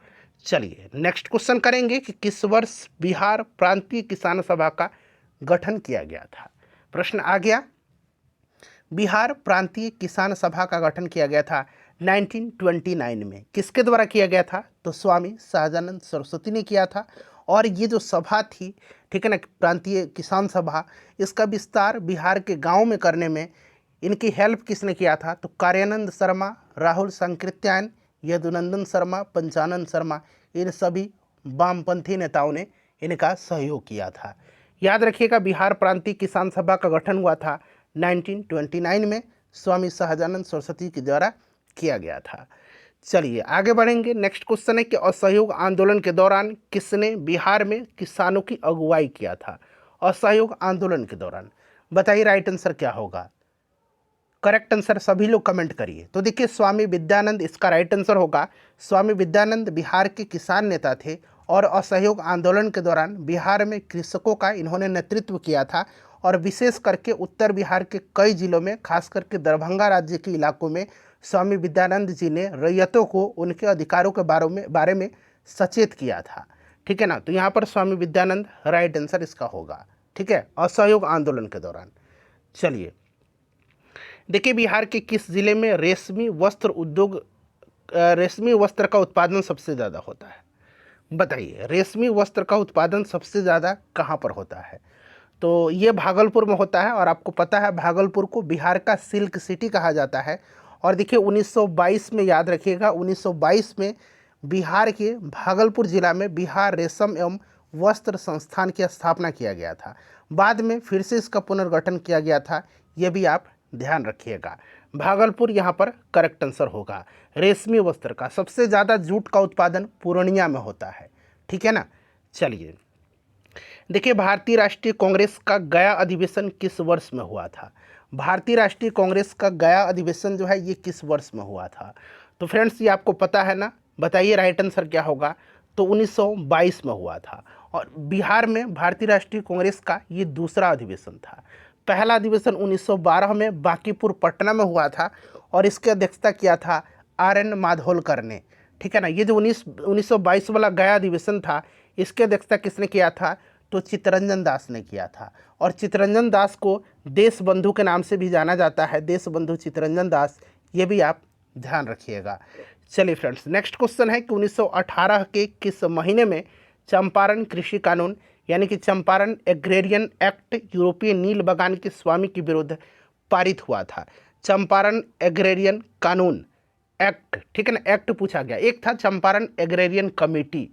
चलिए नेक्स्ट क्वेश्चन करेंगे कि किस वर्ष बिहार प्रांतीय किसान सभा का गठन किया गया था। प्रश्न आ गया, बिहार प्रांतीय किसान सभा का गठन किया गया था 1929 में। किसके द्वारा किया गया था, तो स्वामी सहजानंद सरस्वती ने किया था। और ये जो सभा थी, ठीक है ना, प्रांतीय किसान सभा, इसका विस्तार बिहार के गांव में करने में इनकी हेल्प किसने किया था, तो कार्यानंद शर्मा, राहुल संकृत्यायन, यदुनंदन शर्मा, पंचानंद शर्मा, इन सभी वामपंथी नेताओं ने इनका सहयोग किया था। याद रखिएगा बिहार प्रांतीय किसान सभा का गठन हुआ था 1929 में, स्वामी सहजानंद सरस्वती के द्वारा किया गया था। चलिए आगे बढ़ेंगे। नेक्स्ट क्वेश्चन है कि असहयोग आंदोलन के दौरान किसने बिहार में किसानों की अगुवाई किया था? असहयोग आंदोलन के दौरान बताइए राइट आंसर क्या होगा। करेक्ट आंसर सभी लोग कमेंट करिए। तो देखिए स्वामी विद्यानंद इसका राइट आंसर होगा। स्वामी विद्यानंद बिहार के किसान नेता थे और असहयोग आंदोलन के दौरान बिहार में कृषकों का इन्होंने नेतृत्व किया था और विशेष करके उत्तर बिहार के कई जिलों में खास करके दरभंगा राज्य के इलाकों में स्वामी विद्यानंद जी ने रैयतों को उनके अधिकारों के बारे में सचेत किया था। ठीक है ना, तो यहाँ पर स्वामी विद्यानंद राइट आंसर इसका होगा। ठीक है, असहयोग आंदोलन के दौरान। चलिए देखिए बिहार के किस जिले में रेशमी वस्त्र का उत्पादन सबसे ज़्यादा होता है? बताइए रेशमी वस्त्र का उत्पादन सबसे ज़्यादा कहाँ पर होता है? तो ये भागलपुर में होता है और आपको पता है भागलपुर को बिहार का सिल्क सिटी कहा जाता है। और देखिए 1922 में, याद रखिएगा 1922 में बिहार के भागलपुर जिला में बिहार रेशम एवं वस्त्र संस्थान की स्थापना किया गया था। बाद में फिर से इसका पुनर्गठन किया गया था, ये भी आप ध्यान रखिएगा। भागलपुर यहाँ पर करेक्ट आंसर होगा। रेशमी वस्त्र का सबसे ज़्यादा जूट का उत्पादन पूर्णिया में होता है। ठीक है ना। चलिए देखिए भारतीय राष्ट्रीय कांग्रेस का गया अधिवेशन किस वर्ष में हुआ था? भारतीय राष्ट्रीय कांग्रेस का गया अधिवेशन जो है ये किस वर्ष में हुआ था? तो फ्रेंड्स ये आपको पता है ना, बताइए राइट आंसर क्या होगा। तो 1922 में हुआ था और बिहार में भारतीय राष्ट्रीय कांग्रेस का ये दूसरा अधिवेशन था। पहला अधिवेशन 1912 में बांकीपुर पटना में हुआ था और इसकी अध्यक्षता किया था RN माधोलकर ने। ठीक है ना, ये जो 1922 वाला गया अधिवेशन था इसकी अध्यक्षता किसने किया था? तो चित्तरंजन दास ने किया था। और चित्तरंजन दास को देश बंधु के नाम से भी जाना जाता है, देश बंधु चित्तरंजन दास, ये भी आप ध्यान रखिएगा। चलिए फ्रेंड्स नेक्स्ट क्वेश्चन है कि 1918 के किस महीने में चंपारण कृषि कानून यानी कि चंपारण एग्रेरियन एक्ट यूरोपीय नील बगान के स्वामी के विरुद्ध पारित हुआ था? चंपारण एग्रेरियन कानून एक्ट, ठीक है ना, एक्ट पूछा गया। एक था चंपारण एग्रेरियन कमेटी,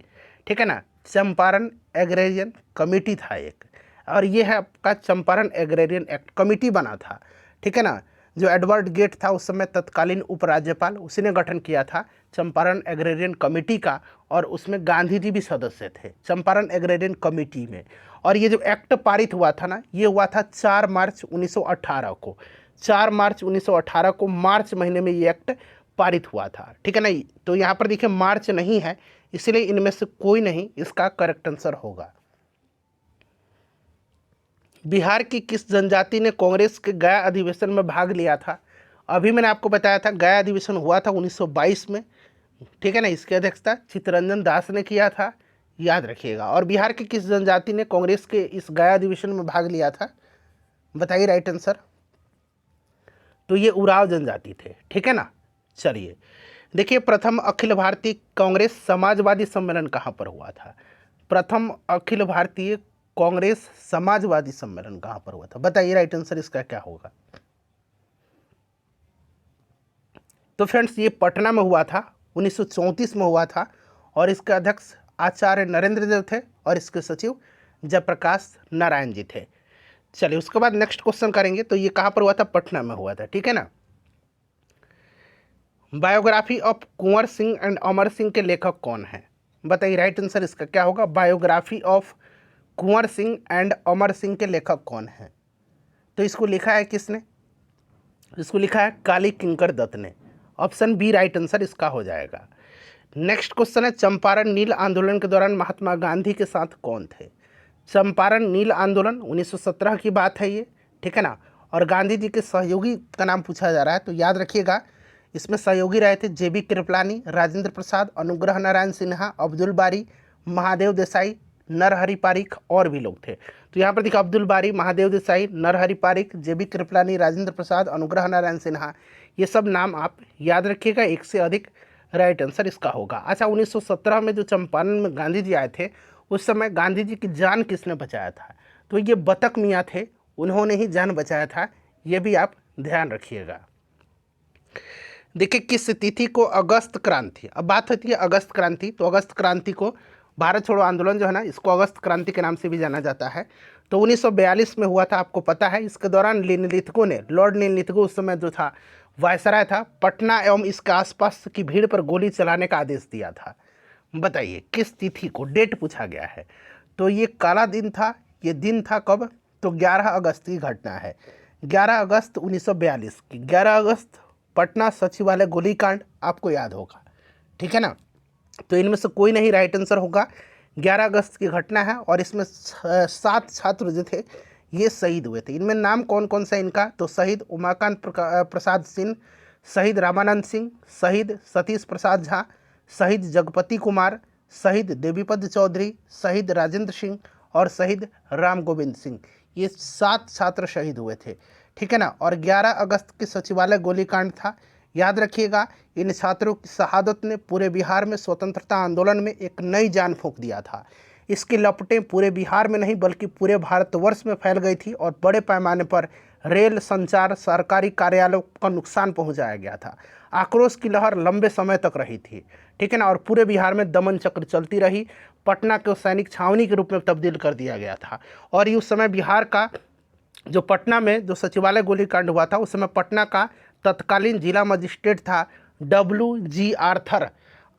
ठीक है ना, चंपारण एग्रेरियन कमेटी था एक, और ये है आपका चंपारण एग्रेरियन एक्ट, कमेटी बना था। ठीक है ना, जो एडवर्ड गेट था उस समय तत्कालीन उपराज्यपाल, उसी ने गठन किया था चंपारण एग्रेरियन कमेटी का और उसमें गांधी जी भी सदस्य थे चंपारण एग्रेरियन कमेटी में। और ये जो एक्ट पारित हुआ था ना, ये हुआ था 4 मार्च 1918 को। 4 मार्च 1918 को मार्च महीने में ये एक्ट पारित हुआ था। ठीक है ना, तो यहाँ पर देखिए मार्च नहीं है, इसलिए इनमें से कोई नहीं इसका करेक्ट आंसर होगा। बिहार की किस जनजाति ने कांग्रेस के गया अधिवेशन में भाग लिया था? अभी मैंने आपको बताया था गया अधिवेशन हुआ था 1922 में। ठीक है ना, इसकी अध्यक्षता चित्तरंजन दास ने किया था, याद रखिएगा। और बिहार की किस जनजाति ने कांग्रेस के इस गया अधिवेशन में भाग लिया था? बताइए राइट आंसर। तो ये उराव जनजाति थे। ठीक है ना। चलिए देखिए प्रथम अखिल भारतीय कांग्रेस समाजवादी सम्मेलन कहाँ पर हुआ था? प्रथम अखिल भारतीय कांग्रेस समाजवादी सम्मेलन कहाँ पर हुआ था? बताइए राइट आंसर इसका क्या होगा। तो फ्रेंड्स ये पटना में हुआ था, 1934 में हुआ था और इसके अध्यक्ष आचार्य नरेंद्र देव थे और इसके सचिव जयप्रकाश नारायण जी थे। चलिए उसके बाद नेक्स्ट क्वेश्चन करेंगे। तो ये कहाँ पर हुआ था? पटना में हुआ था। ठीक है ना। Biography of Kunwar Singh and Amar Singh के लेखक कौन है? बताइए राइट आंसर इसका क्या होगा। Biography of Kunwar Singh and Amar Singh के लेखक कौन है? तो इसको लिखा है किसने? इसको लिखा है काली किंकर दत्त ने। ऑप्शन बी राइट आंसर इसका हो जाएगा। नेक्स्ट क्वेश्चन है चंपारण नील आंदोलन के दौरान महात्मा गांधी के साथ कौन थे? चंपारण नील आंदोलन 1917 की बात है ये। ठीक है ना, और गांधी जी के सहयोगी का नाम पूछा जा रहा है, तो याद रखिएगा इसमें सहयोगी रहे थे JB कृपलानी, राजेंद्र प्रसाद, अनुग्रह नारायण सिन्हा, अब्दुल बारी, महादेव देसाई, नरहरि पारिख और भी लोग थे। तो यहाँ पर देखिए अब्दुल बारी, महादेव देसाई, नरहरि पारिख, JB कृपलानी, राजेंद्र प्रसाद, अनुग्रह नारायण सिन्हा, ये सब नाम आप याद रखिएगा। एक से अधिक राइट आंसर इसका होगा। अच्छा 1917 में जो चंपारण में गांधी जी आए थे उस समय गांधी जी की जान किसने बचाया था? तो ये बतक मियाँ थे, उन्होंने ही जान बचाया था, ये भी आप ध्यान रखिएगा। देखिए किस तिथि को अगस्त क्रांति, अब बात होती है अगस्त क्रांति, तो अगस्त क्रांति को भारत छोड़ो आंदोलन जो है ना, इसको अगस्त क्रांति के नाम से भी जाना जाता है। तो 1942 में हुआ था, आपको पता है। इसके दौरान निम्नलिखितों ने, लॉर्ड निम्नलिखितों उस समय जो था वायसराय था, पटना एवं इसके आसपास की भीड़ पर गोली चलाने का आदेश दिया था। बताइए किस तिथि को, डेट पूछा गया है। तो ये काला दिन था, ये दिन था कब, तो 11 अगस्त की घटना है, 11 अगस्त 1942 की। 11 अगस्त पटना सचिवालय गोलीकांड आपको याद होगा, ठीक है ना। तो इनमें से कोई नहीं राइट आंसर होगा। 11 अगस्त की घटना है और इसमें 7 छात्र जो थे ये शहीद हुए थे। इनमें नाम कौन कौन सा इनका, तो शहीद उमाकांत प्रसाद सिंह, शहीद रामानंद सिंह, शहीद सतीश प्रसाद झा, शहीद जगपति कुमार, शहीद देवीपद चौधरी, शहीद राजेंद्र सिंह और शहीद राम गोविंद सिंह। ये 7 छात्र शहीद हुए थे, ठीक है ना। और 11 अगस्त के सचिवालय गोलीकांड था। याद रखिएगा, इन छात्रों की शहादत ने पूरे बिहार में स्वतंत्रता आंदोलन में एक नई जान फूंक दिया था। इसकी लपटें पूरे बिहार में नहीं बल्कि पूरे भारतवर्ष में फैल गई थी और बड़े पैमाने पर रेल, संचार, सरकारी कार्यालयों का नुकसान पहुंचाया गया था। आक्रोश की लहर लंबे समय तक रही थी, ठीक है ना। और पूरे बिहार में दमन चक्र चलती रही। पटना को सैनिक छावनी के रूप में तब्दील कर दिया गया था। और ये उस समय बिहार का जो पटना में जो सचिवालय गोलीकांड हुआ था, उस समय पटना का तत्कालीन जिला मजिस्ट्रेट था WG आर्थर।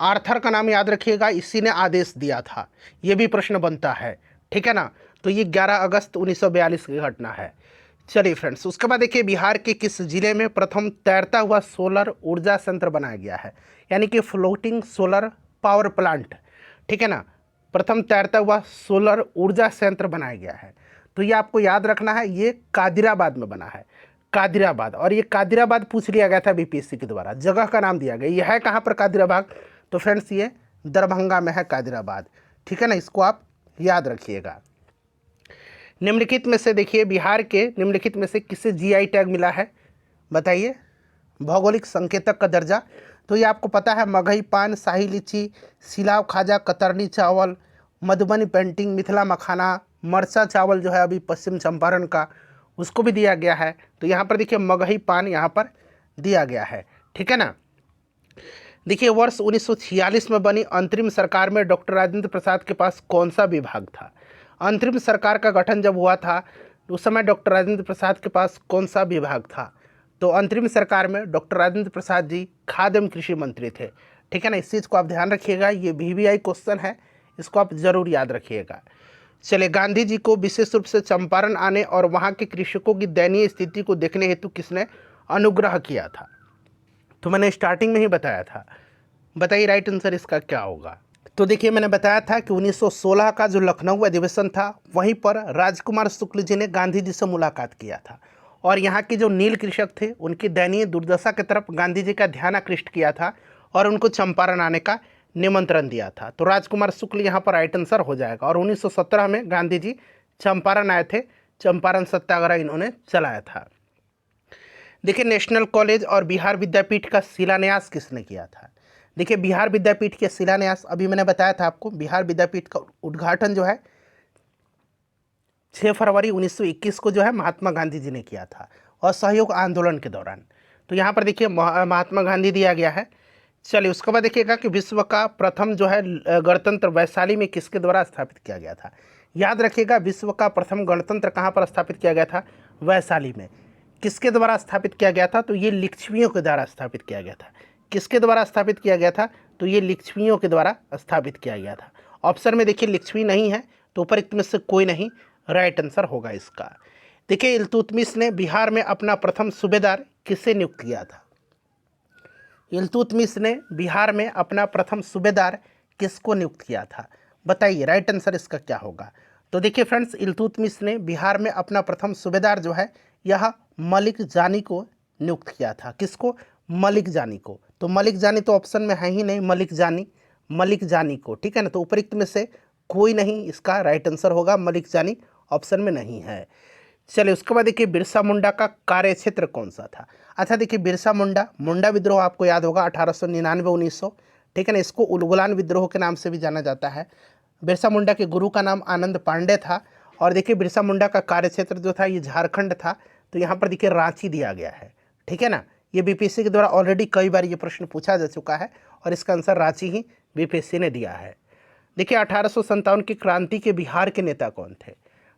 आर्थर का नाम याद रखिएगा, इसी ने आदेश दिया था। ये भी प्रश्न बनता है, ठीक है ना। तो ये 11 अगस्त 1942 की घटना है। चलिए फ्रेंड्स, उसके बाद देखिए बिहार के किस जिले में प्रथम तैरता हुआ सोलर ऊर्जा संयंत्र बनाया गया है, यानी कि फ्लोटिंग सोलर पावर प्लांट, ठीक है ना। प्रथम तैरता हुआ सोलर ऊर्जा संयंत्र बनाया गया है। तो ये आपको याद रखना है, ये कादिराबाद में बना है, कादिराबाद। और ये कादिराबाद पूछ लिया गया था बीपीएससी के द्वारा, जगह का नाम दिया गया। ये है कहाँ पर कादिराबाद, तो फ्रेंड्स ये दरभंगा में है कादिराबाद, ठीक है ना। इसको आप याद रखिएगा। निम्नलिखित में से देखिए बिहार के निम्नलिखित में से किसे GI टैग मिला है, बताइए। भौगोलिक संकेतक का दर्जा, तो ये आपको पता है, मगही पान, शाही लीची, सिलाव खाजा, कतरनी चावल, मधुबनी पेंटिंग, मिथिला मखाना, मरचा चावल जो है अभी पश्चिम चंपारण का, उसको भी दिया गया है। तो यहाँ पर देखिए मगही पान यहाँ पर दिया गया है, ठीक है ना। देखिए वर्ष 1946 में बनी अंतरिम सरकार में डॉक्टर राजेंद्र प्रसाद के पास कौन सा विभाग था। अंतरिम सरकार का गठन जब हुआ था उस समय डॉक्टर राजेंद्र प्रसाद के पास कौन सा विभाग था, तो अंतरिम सरकार में डॉक्टर राजेंद्र प्रसाद जी खाद्य एवं कृषि मंत्री थे, ठीक है ना। इस चीज़ को आप ध्यान रखिएगा, ये VVI क्वेश्चन है, इसको आप जरूर याद रखिएगा। चलिए, गांधी जी को विशेष रूप से चंपारण आने और वहाँ के कृषकों की दयनीय स्थिति को देखने हेतु किसने अनुग्रह किया था, तो मैंने स्टार्टिंग में ही बताया था। बताइए राइट आंसर इसका क्या होगा। तो देखिए मैंने बताया था कि 1916 का जो लखनऊ अधिवेशन था वहीं पर राजकुमार शुक्ल जी ने गांधी जी से मुलाकात किया था और यहाँ के जो नील कृषक थे उनकी दयनीय दुर्दशा की तरफ गांधी जी का ध्यान आकृष्ट किया था और उनको चंपारण आने का निमंत्रण दिया था। तो राजकुमार शुक्ल यहाँ पर राइट आंसर हो जाएगा। और 1917 में गांधी जी चंपारण आए थे, चंपारण सत्याग्रह इन्होंने चलाया था। देखिए नेशनल कॉलेज और बिहार विद्यापीठ का शिलान्यास किसने किया था। देखिए बिहार विद्यापीठ के शिलान्यास अभी मैंने बताया था आपको, बिहार विद्यापीठ का उद्घाटन जो है 6 फरवरी 1921 को जो है महात्मा गांधी जी ने किया था और सहयोग आंदोलन के दौरान। तो यहाँ पर देखिए महात्मा गांधी दिया गया है। चलिए उसके बाद देखिएगा कि विश्व का प्रथम जो है गणतंत्र वैशाली में किसके द्वारा स्थापित किया गया था। याद रखिएगा विश्व का प्रथम गणतंत्र कहाँ पर स्थापित किया गया था, वैशाली में। किसके द्वारा स्थापित किया गया था, तो ये लिच्छवियों के द्वारा स्थापित किया गया था। किसके द्वारा स्थापित किया गया था, तो ये लिच्छवियों के द्वारा स्थापित किया गया था। ऑप्शन में देखिए लिच्छवी नहीं है तो उपरोक्त में से कोई नहीं राइट आंसर होगा इसका। देखिए इल्तुतमिश ने बिहार में अपना प्रथम सूबेदार किसे नियुक्त किया था। इल्तुतमिश ने बिहार में अपना प्रथम सूबेदार किसको नियुक्त किया था, बताइए राइट आंसर इसका क्या होगा। तो देखिए फ्रेंड्स इल्तुतमिश ने बिहार में अपना प्रथम सूबेदार जो है यह मलिक जानी को नियुक्त किया था। किसको, मलिक जानी को। तो मलिक जानी तो ऑप्शन में है ही नहीं, मलिक जानी को, ठीक है ना। तो उपरोक्त में से कोई नहीं इसका राइट आंसर होगा, मलिक जानी ऑप्शन में नहीं है। चलिए उसके बाद देखिए बिरसा मुंडा का कार्यक्षेत्र कौन सा था। अच्छा देखिए बिरसा मुंडा विद्रोह आपको याद होगा 1899-1900, ठीक है ना। इसको उलगुलान विद्रोह के नाम से भी जाना जाता है। बिरसा मुंडा के गुरु का नाम आनंद पांडे था। और देखिए बिरसा मुंडा का कार्यक्षेत्र जो था ये झारखंड था। तो यहाँ पर देखिए रांची दिया गया है, ठीक है ना। ये बीपीएससी के द्वारा ऑलरेडी कई बार ये प्रश्न पूछा जा चुका है और इसका आंसर रांची ही बीपीएससी ने दिया है। देखिए 1857 की क्रांति के बिहार के नेता कौन थे,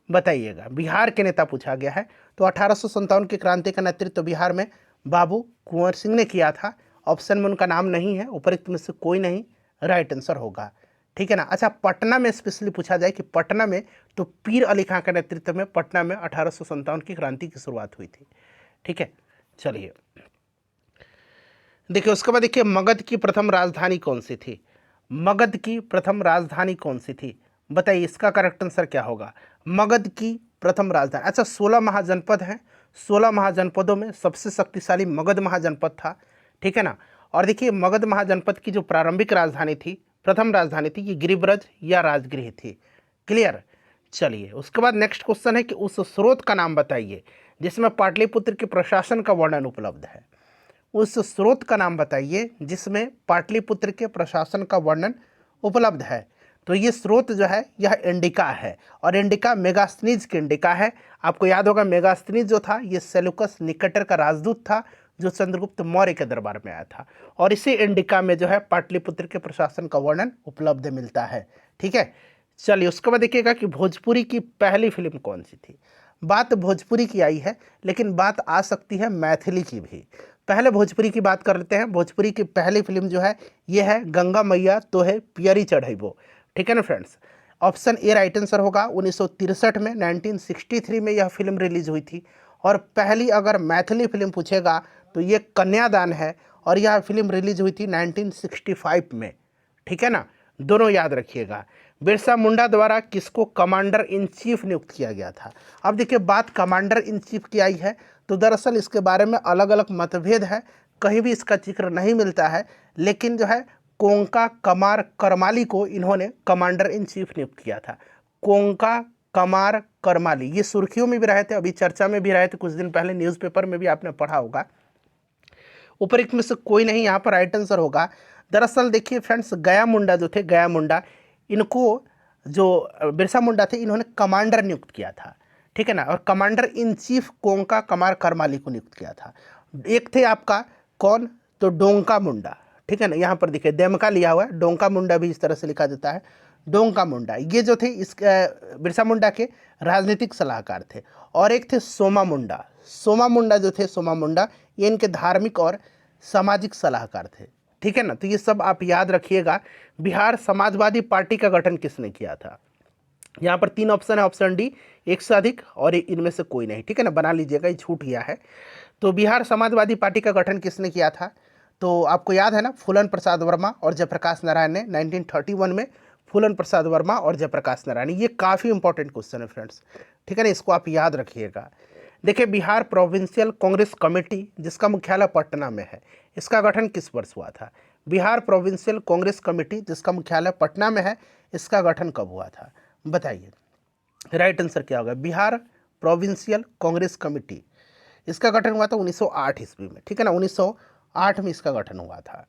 बताइएगा। बिहार के नेता पूछा गया है। तो 1857 की क्रांति का नेतृत्व बिहार में बाबू कुंवर सिंह ने किया था। ऑप्शन में उनका नाम नहीं है, उपरोक्त में से कोई नहीं राइट आंसर होगा। ठीक है ना। अच्छा, पटना में स्पेशली पूछा जाए कि पटना में, तो पीर अली खां के नेतृत्व में पटना में 1857 की क्रांति की शुरुआत हुई थी। ठीक है, चलिए देखिए उसके बाद देखिए मगध की प्रथम राजधानी कौन सी थी। मगध की प्रथम राजधानी कौन सी थी, बताइए इसका करेक्ट आंसर क्या होगा। मगध की प्रथम राजधानी, अच्छा 16 महाजनपद हैं, 16 महाजनपदों में सबसे शक्तिशाली मगध महाजनपद था। ठीक है ना। और देखिए मगध महाजनपद की जो प्रारंभिक राजधानी थी, प्रथम राजधानी थी, ये गिरिब्रज या राजगृह थी। क्लियर। चलिए उसके बाद नेक्स्ट क्वेश्चन है कि उस स्रोत का नाम बताइए जिसमें पाटलिपुत्र के प्रशासन का वर्णन उपलब्ध है। उस स्रोत का नाम बताइए जिसमें पाटलिपुत्र के प्रशासन का वर्णन उपलब्ध है। तो ये स्रोत जो है यह इंडिका है, और इंडिका मेगास्थनीज की इंडिका है। आपको याद होगा मेगास्थनीज जो था ये सेल्यूकस निकेटर का राजदूत था जो चंद्रगुप्त मौर्य के दरबार में आया था, और इसी इंडिका में जो है पाटलिपुत्र के प्रशासन का वर्णन उपलब्ध मिलता है। ठीक है, चलिए उसके बाद देखिएगा कि भोजपुरी की पहली फिल्म कौन सी थी। बात भोजपुरी की आई है, लेकिन बात आ सकती है मैथिली की भी। पहले भोजपुरी की बात कर लेते हैं। भोजपुरी की पहली फिल्म जो है ये है गंगा मैया तो है पियरी चढ़ैबो। ठीक है ना friends. Option A right answer होगा। 1963 में 1963 में यह फिल्म रिलीज हुई थी। और पहली अगर मैथिली फिल्म पूछेगा तो ये कन्यादान है, और यह फिल्म रिलीज हुई थी 1965 में। ठीक है ना, दोनों याद रखिएगा। बिरसा मुंडा द्वारा किसको कमांडर इन चीफ नियुक्त किया गया था। अब देखिए बात कमांडर इन चीफ की आई है तो दरअसल इसके बारे में अलग अलग मतभेद है, कहीं भी इसका जिक्र नहीं मिलता है, लेकिन जो है कोंका कमार करमाली को इन्होंने कमांडर इन चीफ नियुक्त किया था। कोंका कमार करमाली ये सुर्खियों में भी रहे थे, अभी चर्चा में भी रहे थे कुछ दिन पहले, न्यूज़पेपर में भी आपने पढ़ा होगा। उपरोक्त में से कोई नहीं यहाँ पर राइट आंसर होगा। दरअसल देखिए फ्रेंड्स, गया मुंडा जो थे, गया मुंडा, इनको जो बिरसा मुंडा थे इन्होंने कमांडर नियुक्त किया था। ठीक है ना। और कमांडर इन चीफ कोंका कमार करमाली को नियुक्त किया था। एक थे आपका कौन, तो डोंका मुंडा। ठीक है ना, यहाँ पर देखिए देमका लिया हुआ है, डोंका मुंडा भी इस तरह से लिखा जाता है, डोंका मुंडा। ये जो थे इस बिरसा मुंडा के राजनीतिक सलाहकार थे। और एक थे सोमा मुंडा। सोमा मुंडा जो थे, सोमा मुंडा, ये इनके धार्मिक और सामाजिक सलाहकार थे। ठीक है ना, तो ये सब आप याद रखिएगा। बिहार समाजवादी पार्टी का गठन किसने किया था। यहाँ पर 3 ऑप्शन है, ऑप्शन डी एक से अधिक और इनमें से कोई नहीं। ठीक है ना, बना लीजिएगा, ये छूट गया है। तो बिहार समाजवादी पार्टी का गठन किसने किया था, तो आपको याद है ना, फूलन प्रसाद वर्मा और जयप्रकाश नारायण ने 1931 में। फूलन प्रसाद वर्मा और जयप्रकाश नारायण, ये काफ़ी इंपॉर्टेंट क्वेश्चन है फ्रेंड्स। ठीक है ना, इसको आप याद रखिएगा। देखिए बिहार प्रोविंशियल कांग्रेस कमेटी जिसका मुख्यालय पटना में है, इसका गठन किस वर्ष हुआ था। बिहार प्रोविंशियल कांग्रेस कमेटी जिसका मुख्यालय पटना में है, इसका गठन कब हुआ था, बताइए राइट आंसर क्या होगा। बिहार प्रोविंशियल कांग्रेस कमेटी, इसका गठन हुआ था 1908 ईस्वी में। ठीक है ना, 1908 में इसका गठन हुआ था।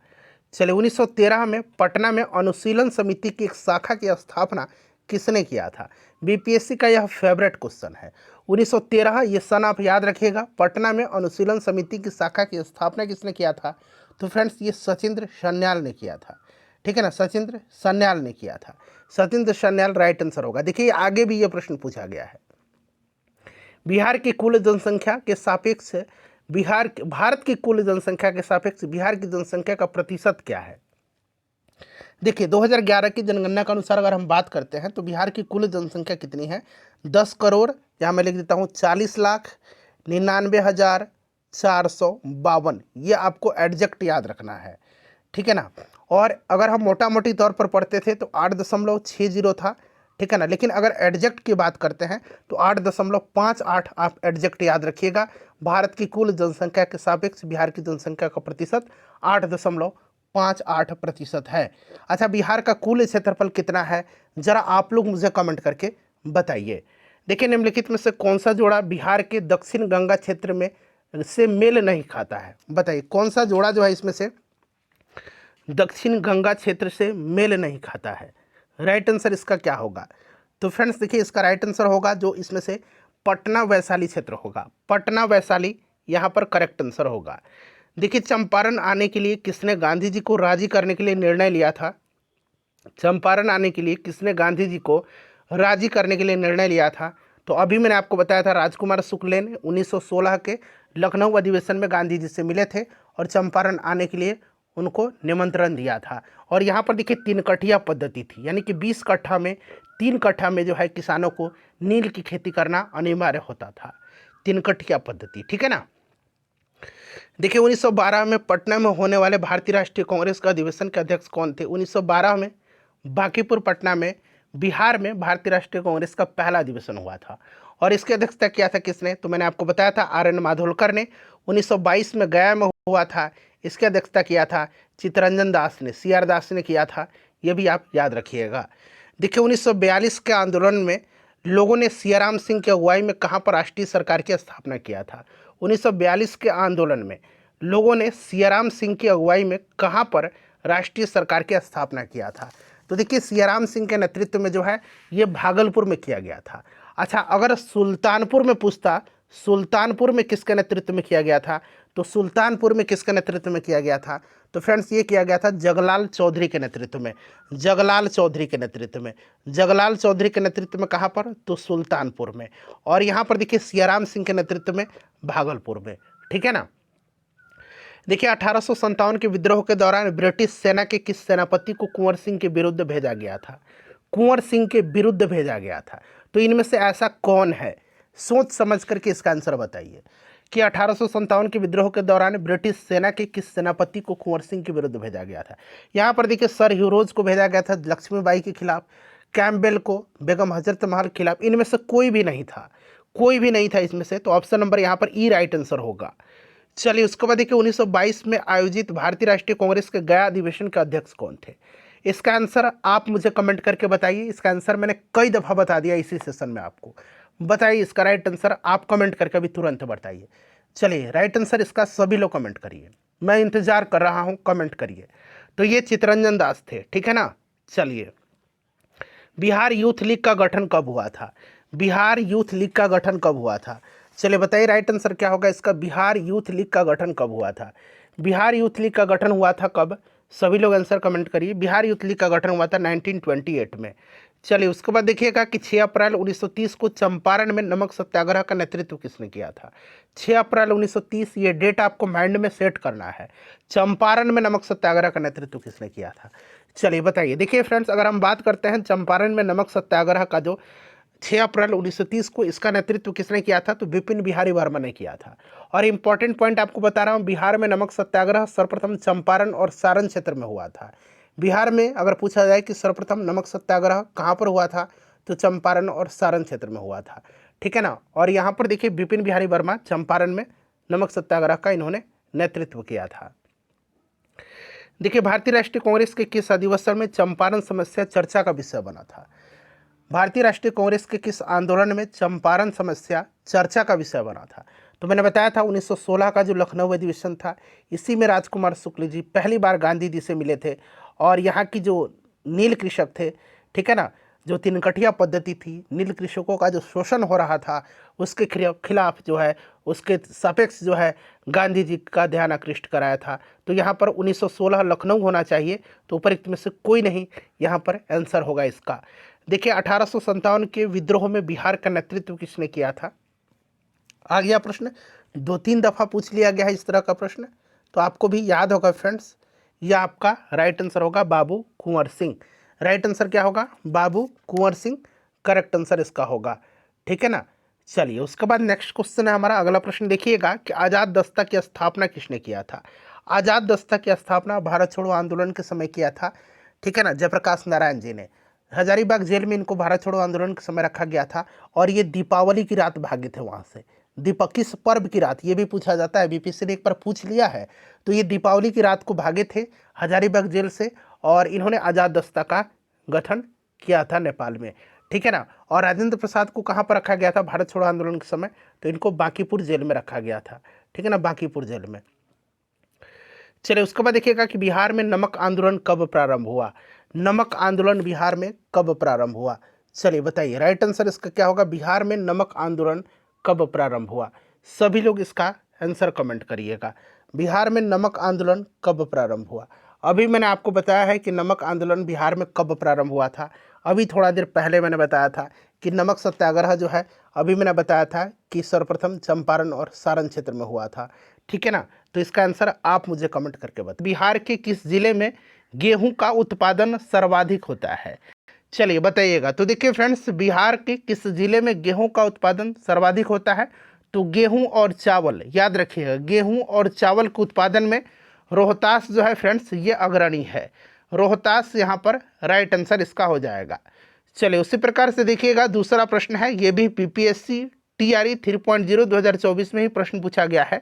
चलिए 1913 में पटना में अनुशीलन समिति की एक शाखा की स्थापना किसने किया था। बीपीएससी का यह फेवरेट क्वेश्चन है। 1913 ये सन आप याद रखिएगा। पटना में अनुशीलन समिति की शाखा की स्थापना किसने किया था, तो फ्रेंड्स ये सचिंद्र सन्याल ने किया था। ठीक है ना, सचिंद्र सन्याल ने किया था। सचिंद्र सन्याल राइट आंसर होगा। देखिए आगे भी ये प्रश्न पूछा गया है। बिहार की कुल जनसंख्या के सापेक्ष भारत की कुल जनसंख्या के सापेक्ष बिहार की जनसंख्या का प्रतिशत क्या है। देखिए 2011 की जनगणना के अनुसार अगर हम बात करते हैं तो बिहार की कुल जनसंख्या कितनी है, 10 करोड़, यहाँ मैं लिख देता हूँ 40,99,452। ये आपको एडजेक्ट याद रखना है। ठीक है ना। और अगर हम मोटा मोटी तौर पर पढ़ते थे तो 8.60 था। ठीक है ना, लेकिन अगर एडजेक्ट की बात करते हैं तो 8.58 आप एडजेक्ट याद रखिएगा। भारत की कुल जनसंख्या के सापेक्ष बिहार की जनसंख्या का प्रतिशत 8.58% है। अच्छा, बिहार का कुल क्षेत्रफल कितना है, जरा आप लोग मुझे कमेंट करके बताइए। देखिए निम्नलिखित में से कौन सा जोड़ा बिहार के दक्षिण गंगा क्षेत्र में से मेल नहीं खाता है, बताइए कौन सा जोड़ा जो है इसमें से दक्षिण गंगा क्षेत्र से मेल नहीं खाता है। राइट आंसर इसका क्या होगा, तो फ्रेंड्स देखिए इसका राइट आंसर होगा जो इसमें से पटना वैशाली क्षेत्र होगा। पटना वैशाली यहाँ पर करेक्ट आंसर होगा। देखिए चंपारण आने के लिए किसने गांधी जी को राजी करने के लिए निर्णय लिया था। चंपारण आने के लिए किसने गांधी जी को राजी करने के लिए निर्णय लिया था, तो अभी मैंने आपको बताया था राजकुमार शुक्ल ने 1916 के लखनऊ अधिवेशन में गांधी जी से मिले थे और चंपारण आने के लिए उनको निमंत्रण दिया था। और यहाँ पर देखिए 3 कठिया पद्धति थी, यानी कि 20 कट्ठा में 3 कट्ठा में जो है किसानों को नील की खेती करना अनिवार्य होता था। 3 कठिया पद्धति, ठीक है ना। देखिए 1912 में पटना में होने वाले भारतीय राष्ट्रीय कांग्रेस का अधिवेशन के अध्यक्ष कौन थे? 1912 में बांकीपुर पटना में बिहार में भारतीय राष्ट्रीय कांग्रेस का पहला अधिवेशन हुआ था। और इसकी अध्यक्षता किया था किसने? तो मैंने आपको बताया था RN माधोलकर ने। 1922 में गया में हुआ था, इसकी अध्यक्षता किया था चित्तरंजन दास ने, CR दास ने किया था, ये भी आप याद रखिएगा। देखिए 1942 के आंदोलन में लोगों ने सियाराम सिंह की अगुवाई में कहाँ पर राष्ट्रीय सरकार की स्थापना किया था? 1942 के आंदोलन में लोगों ने सियाराम सिंह की अगुवाई में कहाँ पर राष्ट्रीय सरकार की स्थापना किया था? तो देखिए सियाराम सिंह के नेतृत्व में जो है ये भागलपुर में किया गया था। अच्छा, अगर सुल्तानपुर में पूछता सुल्तानपुर में किसके नेतृत्व में किया गया था, तो सुल्तानपुर में किसके नेतृत्व में किया गया था? तो फ्रेंड्स ये किया गया था जगलाल चौधरी के नेतृत्व में। जगलाल चौधरी के नेतृत्व में, जगलाल चौधरी के नेतृत्व में कहाँ पर? तो सुल्तानपुर में। और यहाँ पर देखिए सियाराम सिंह के नेतृत्व में भागलपुर में, ठीक है ना। देखिए 1857 के विद्रोह के दौरान ब्रिटिश सेना के किस सेनापति को कुंवर सिंह के विरुद्ध भेजा गया था? कुंवर सिंह के विरुद्ध भेजा गया था। तो इनमें से ऐसा कौन है? सोच समझ करके इसका आंसर बताइए कि 1857 के विद्रोह के दौरान ब्रिटिश सेना के किस सेनापति को कुंवर सिंह के विरुद्ध भेजा गया था? यहाँ पर देखिए सर ह्यूरोज को भेजा गया था लक्ष्मीबाई के खिलाफ, कैम्पबेल को बेगम हजरत महल के खिलाफ। इनमें से कोई भी नहीं था, कोई भी नहीं था इसमें से। तो ऑप्शन नंबर यहाँ पर ई राइट आंसर होगा। चलिए उसके बाद देखिए 1922 में आयोजित भारतीय राष्ट्रीय कांग्रेस के गया अधिवेशन के अध्यक्ष कौन थे? इसका आंसर आप मुझे कमेंट करके बताइए। इसका आंसर मैंने कई दफ़ा बता दिया इसी सेशन में आपको। बताइए इसका राइट आंसर आप कमेंट करके अभी तुरंत बताइए। चलिए राइट आंसर इसका सभी लोग कमेंट करिए, मैं इंतजार कर रहा हूँ, कमेंट करिए। तो ये चित्तरंजन दास थे, ठीक है ना। चलिए बिहार यूथ लीग का गठन कब हुआ था? बिहार यूथ लीग का गठन कब हुआ था? चलिए बताइए राइट आंसर क्या होगा इसका? बिहार यूथ लीग का गठन कब हुआ था? बिहार यूथ लीग का गठन हुआ था कब? सभी लोग आंसर कमेंट करिए। बिहार यूथ लीग का गठन हुआ था 1928 में। चलिए उसके बाद देखिएगा कि 6 अप्रैल 1930 को चंपारण में नमक सत्याग्रह का नेतृत्व किसने किया था? 6 अप्रैल 1930, ये डेट आपको माइंड में सेट करना है। चंपारण में नमक सत्याग्रह का नेतृत्व किसने किया था? चलिए बताइए। देखिए फ्रेंड्स, अगर हम बात करते हैं चंपारण में नमक सत्याग्रह का जो 6 अप्रैल 1930 को इसका नेतृत्व किसने किया था? तो विपिन बिहारी वर्मा ने किया था। और इंपॉर्टेंट पॉइंट आपको बता रहा हूँ, बिहार में नमक सत्याग्रह सर्वप्रथम चंपारण और सारण क्षेत्र में हुआ था। बिहार में अगर पूछा जाए कि सर्वप्रथम नमक सत्याग्रह कहाँ पर हुआ था, तो चंपारण और सारण क्षेत्र में हुआ था, ठीक है ना। और यहाँ पर देखिए विपिन बिहारी वर्मा चंपारण में नमक सत्याग्रह का इन्होंने नेतृत्व किया था। देखिए भारतीय राष्ट्रीय कांग्रेस के किस अधिवेशन में चंपारण समस्या चर्चा का विषय बना था? भारतीय राष्ट्रीय कांग्रेस के किस आंदोलन में चंपारण समस्या चर्चा का विषय बना था? तो मैंने बताया था 1916 का जो लखनऊ अधिवेशन था, इसी में राजकुमार शुक्ल जी पहली बार गांधी जी से मिले थे। और यहाँ की जो नील कृषक थे, ठीक है ना, जो 3 कठिया पद्धति थी, नील कृषकों का जो शोषण हो रहा था उसके खिलाफ जो है, उसके सापेक्ष जो है गांधी जी का ध्यान आकृष्ट कराया था। तो यहाँ पर 1916 लखनऊ होना चाहिए। तो उपरोक्त में से कोई नहीं यहाँ पर आंसर होगा इसका। देखिए 1857 के विद्रोह में बिहार का नेतृत्व किसने किया था? आ गया प्रश्न, 2-3 दफ़ा पूछ लिया गया है इस तरह का प्रश्न, तो आपको भी याद होगा फ्रेंड्स। यह आपका राइट आंसर होगा बाबू कुंवर सिंह। राइट आंसर क्या होगा? बाबू कुंवर सिंह करेक्ट आंसर इसका होगा, ठीक है ना। चलिए उसके बाद नेक्स्ट क्वेश्चन है हमारा। अगला प्रश्न देखिएगा कि आज़ाद दस्ता की स्थापना किसने किया था? आज़ाद दस्ता की स्थापना भारत छोड़ो आंदोलन के समय किया था, ठीक है ना, जयप्रकाश नारायण जी ने। हजारीबाग जेल में इनको भारत छोड़ो आंदोलन के समय रखा गया था। और ये दीपावली की रात भागे थे वहाँ से। दीपक किस पर्व की रात, ये भी पूछा जाता है, बीपीएससी ने एक बार पूछ लिया है। तो ये दीपावली की रात को भागे थे हजारीबाग जेल से, और इन्होंने आज़ाद दस्ता का गठन किया था नेपाल में, ठीक है ना। और राजेंद्र प्रसाद को कहाँ पर रखा गया था भारत छोड़ो आंदोलन के समय? तो इनको बांकीपुर जेल में रखा गया था, ठीक है ना, बांकीपुर जेल में। चलिए उसके बाद देखिएगा कि बिहार में नमक आंदोलन कब प्रारंभ हुआ? नमक आंदोलन बिहार में कब प्रारंभ हुआ? चलिए बताइए राइट आंसर इसका क्या होगा? बिहार में नमक आंदोलन कब प्रारंभ हुआ? सभी लोग इसका आंसर कमेंट करिएगा। बिहार में नमक आंदोलन कब प्रारंभ हुआ? अभी मैंने आपको बताया है कि नमक आंदोलन बिहार में कब प्रारंभ हुआ था। अभी थोड़ा देर पहले मैंने बताया था कि नमक सत्याग्रह जो है अभी मैंने बताया था कि सर्वप्रथम चंपारण और सारण क्षेत्र में हुआ था, ठीक है ना। तो इसका आंसर आप मुझे कमेंट करके बताइए। बिहार के किस जिले में गेहूं का उत्पादन सर्वाधिक होता है? चलिए बताइएगा। तो देखिए फ्रेंड्स, बिहार के किस जिले में गेहूं का उत्पादन सर्वाधिक होता है? तो गेहूं और चावल, याद रखिएगा, गेहूं और चावल के उत्पादन में रोहतास जो है फ्रेंड्स ये अग्रणी है। रोहतास यहाँ पर राइट आंसर इसका हो जाएगा। चलिए उसी प्रकार से देखिएगा, दूसरा प्रश्न है, ये भी पीपीएससी टीआरई 3.0 2024 में ही प्रश्न पूछा गया है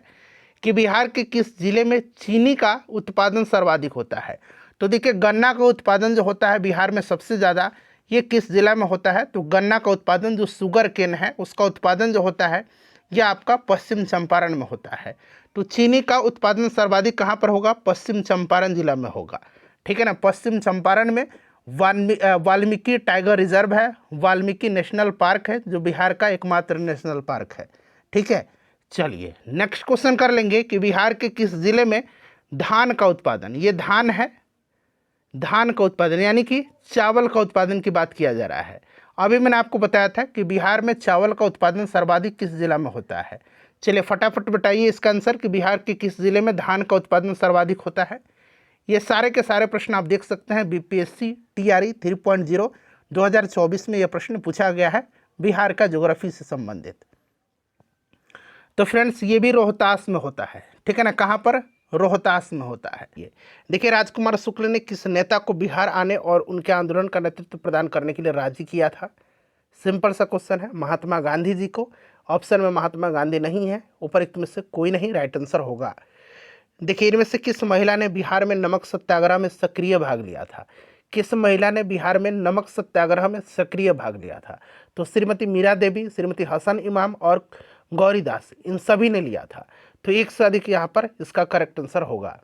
कि बिहार के किस जिले में चीनी का उत्पादन सर्वाधिक होता है? तो देखिए गन्ना का उत्पादन जो होता है बिहार में सबसे ज़्यादा, ये किस जिला में होता है? तो गन्ना का उत्पादन जो शुगर केन है उसका उत्पादन जो होता है यह आपका पश्चिम चंपारण में होता है। तो चीनी का उत्पादन सर्वाधिक कहाँ पर होगा? पश्चिम चंपारण जिला में होगा, ठीक है ना। पश्चिम चंपारण में वाल्मीकि टाइगर रिजर्व है, वाल्मीकि नेशनल पार्क है जो बिहार का एकमात्र नेशनल पार्क है, ठीक है। चलिए नेक्स्ट क्वेश्चन कर लेंगे कि बिहार के किस जिले में धान का उत्पादन, ये धान है, धान का उत्पादन यानी कि चावल का उत्पादन की बात किया जा रहा है। अभी मैंने आपको बताया था कि बिहार में चावल का उत्पादन सर्वाधिक किस जिला में होता है। चलिए फटाफट बताइए इसका आंसर कि बिहार के किस जिले में धान का उत्पादन सर्वाधिक होता है। ये सारे के सारे प्रश्न आप देख सकते हैं बीपीएससी टीआरई 3.0 2024 में यह प्रश्न पूछा गया है बिहार का ज्योग्राफी से संबंधित। तो फ्रेंड्स ये भी रोहतास में होता है, ठीक है ना। कहाँ पर? रोहतास में होता है। ये देखिए, राजकुमार शुक्ल ने किस नेता को बिहार आने और उनके आंदोलन का नेतृत्व प्रदान करने के लिए राजी किया था? सिंपल सा क्वेश्चन है, महात्मा गांधी जी को। ऑप्शन में महात्मा गांधी नहीं है, उपरोक्त में से कोई नहीं राइट आंसर होगा। देखिए इनमें से किस महिला ने बिहार में नमक सत्याग्रह में सक्रिय भाग लिया था? किस महिला ने बिहार में नमक सत्याग्रह में सक्रिय भाग लिया था? तो श्रीमती मीरा देवी, श्रीमती हसन इमाम और गौरीदास, इन सभी ने लिया था। तो एक से अधिक यहाँ पर इसका करेक्ट आंसर होगा।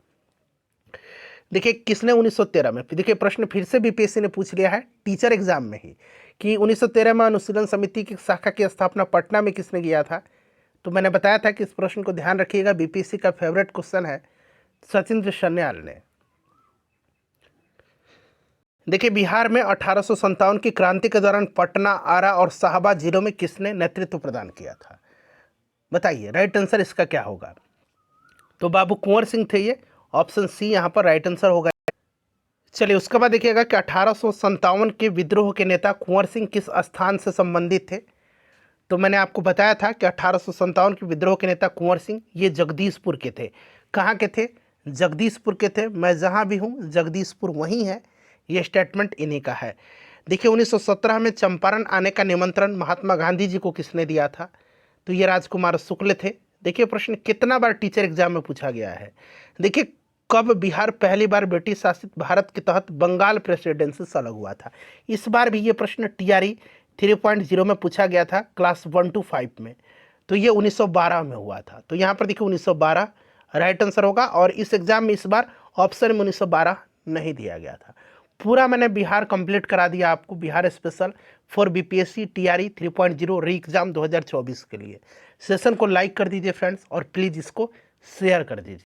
देखिए किसने 1913 में, देखिए प्रश्न फिर से बीपीएससी ने पूछ लिया है टीचर एग्जाम में ही कि 1913 में अनुशीलन समिति की शाखा की स्थापना पटना में किसने किया था? तो मैंने बताया था कि इस प्रश्न को ध्यान रखिएगा, बीपीएससी का फेवरेट क्वेश्चन है, सचिंद्र सन्याल ने। देखिए बिहार में 1857 की क्रांति के दौरान पटना, आरा और शाहबाद जिलों में किसने नेतृत्व प्रदान किया था? बताइए राइट आंसर इसका क्या होगा? तो बाबू कुंवर सिंह थे ये, ऑप्शन सी यहाँ पर राइट आंसर होगा। चलिए उसके बाद देखिएगा कि 1857 के विद्रोह के नेता कुंवर सिंह किस स्थान से संबंधित थे? तो मैंने आपको बताया था कि 1857 के विद्रोह के नेता कुंवर सिंह ये जगदीशपुर के थे। कहाँ के थे? जगदीशपुर के थे। मैं जहाँ भी हूँ जगदीशपुर वहीं है, ये स्टेटमेंट इन्हीं का है। देखिए 1917 में चंपारण आने का निमंत्रण महात्मा गांधी जी को किसने दिया था? तो ये राजकुमार शुक्ल थे। देखिए प्रश्न कितना बार टीचर एग्जाम में पूछा गया है। देखिए कब बिहार पहली बार ब्रिटिश शासित भारत के तहत बंगाल प्रेसिडेंसी से अलग हुआ था? इस बार भी ये प्रश्न टीआरई 3.0 में पूछा गया था क्लास 1 to 5 में। तो ये 1912 में हुआ था। तो यहाँ पर देखिए 1912 राइट आंसर होगा। और इस एग्जाम में इस बार ऑप्शन में 1912 नहीं दिया गया था। पूरा मैंने बिहार कंप्लीट करा दिया आपको, Bihar special for BPSC TRE 3.0 री एग्जाम 2024 के लिए। सेशन को लाइक कर दीजिए फ्रेंड्स और प्लीज़ इसको शेयर कर दीजिए।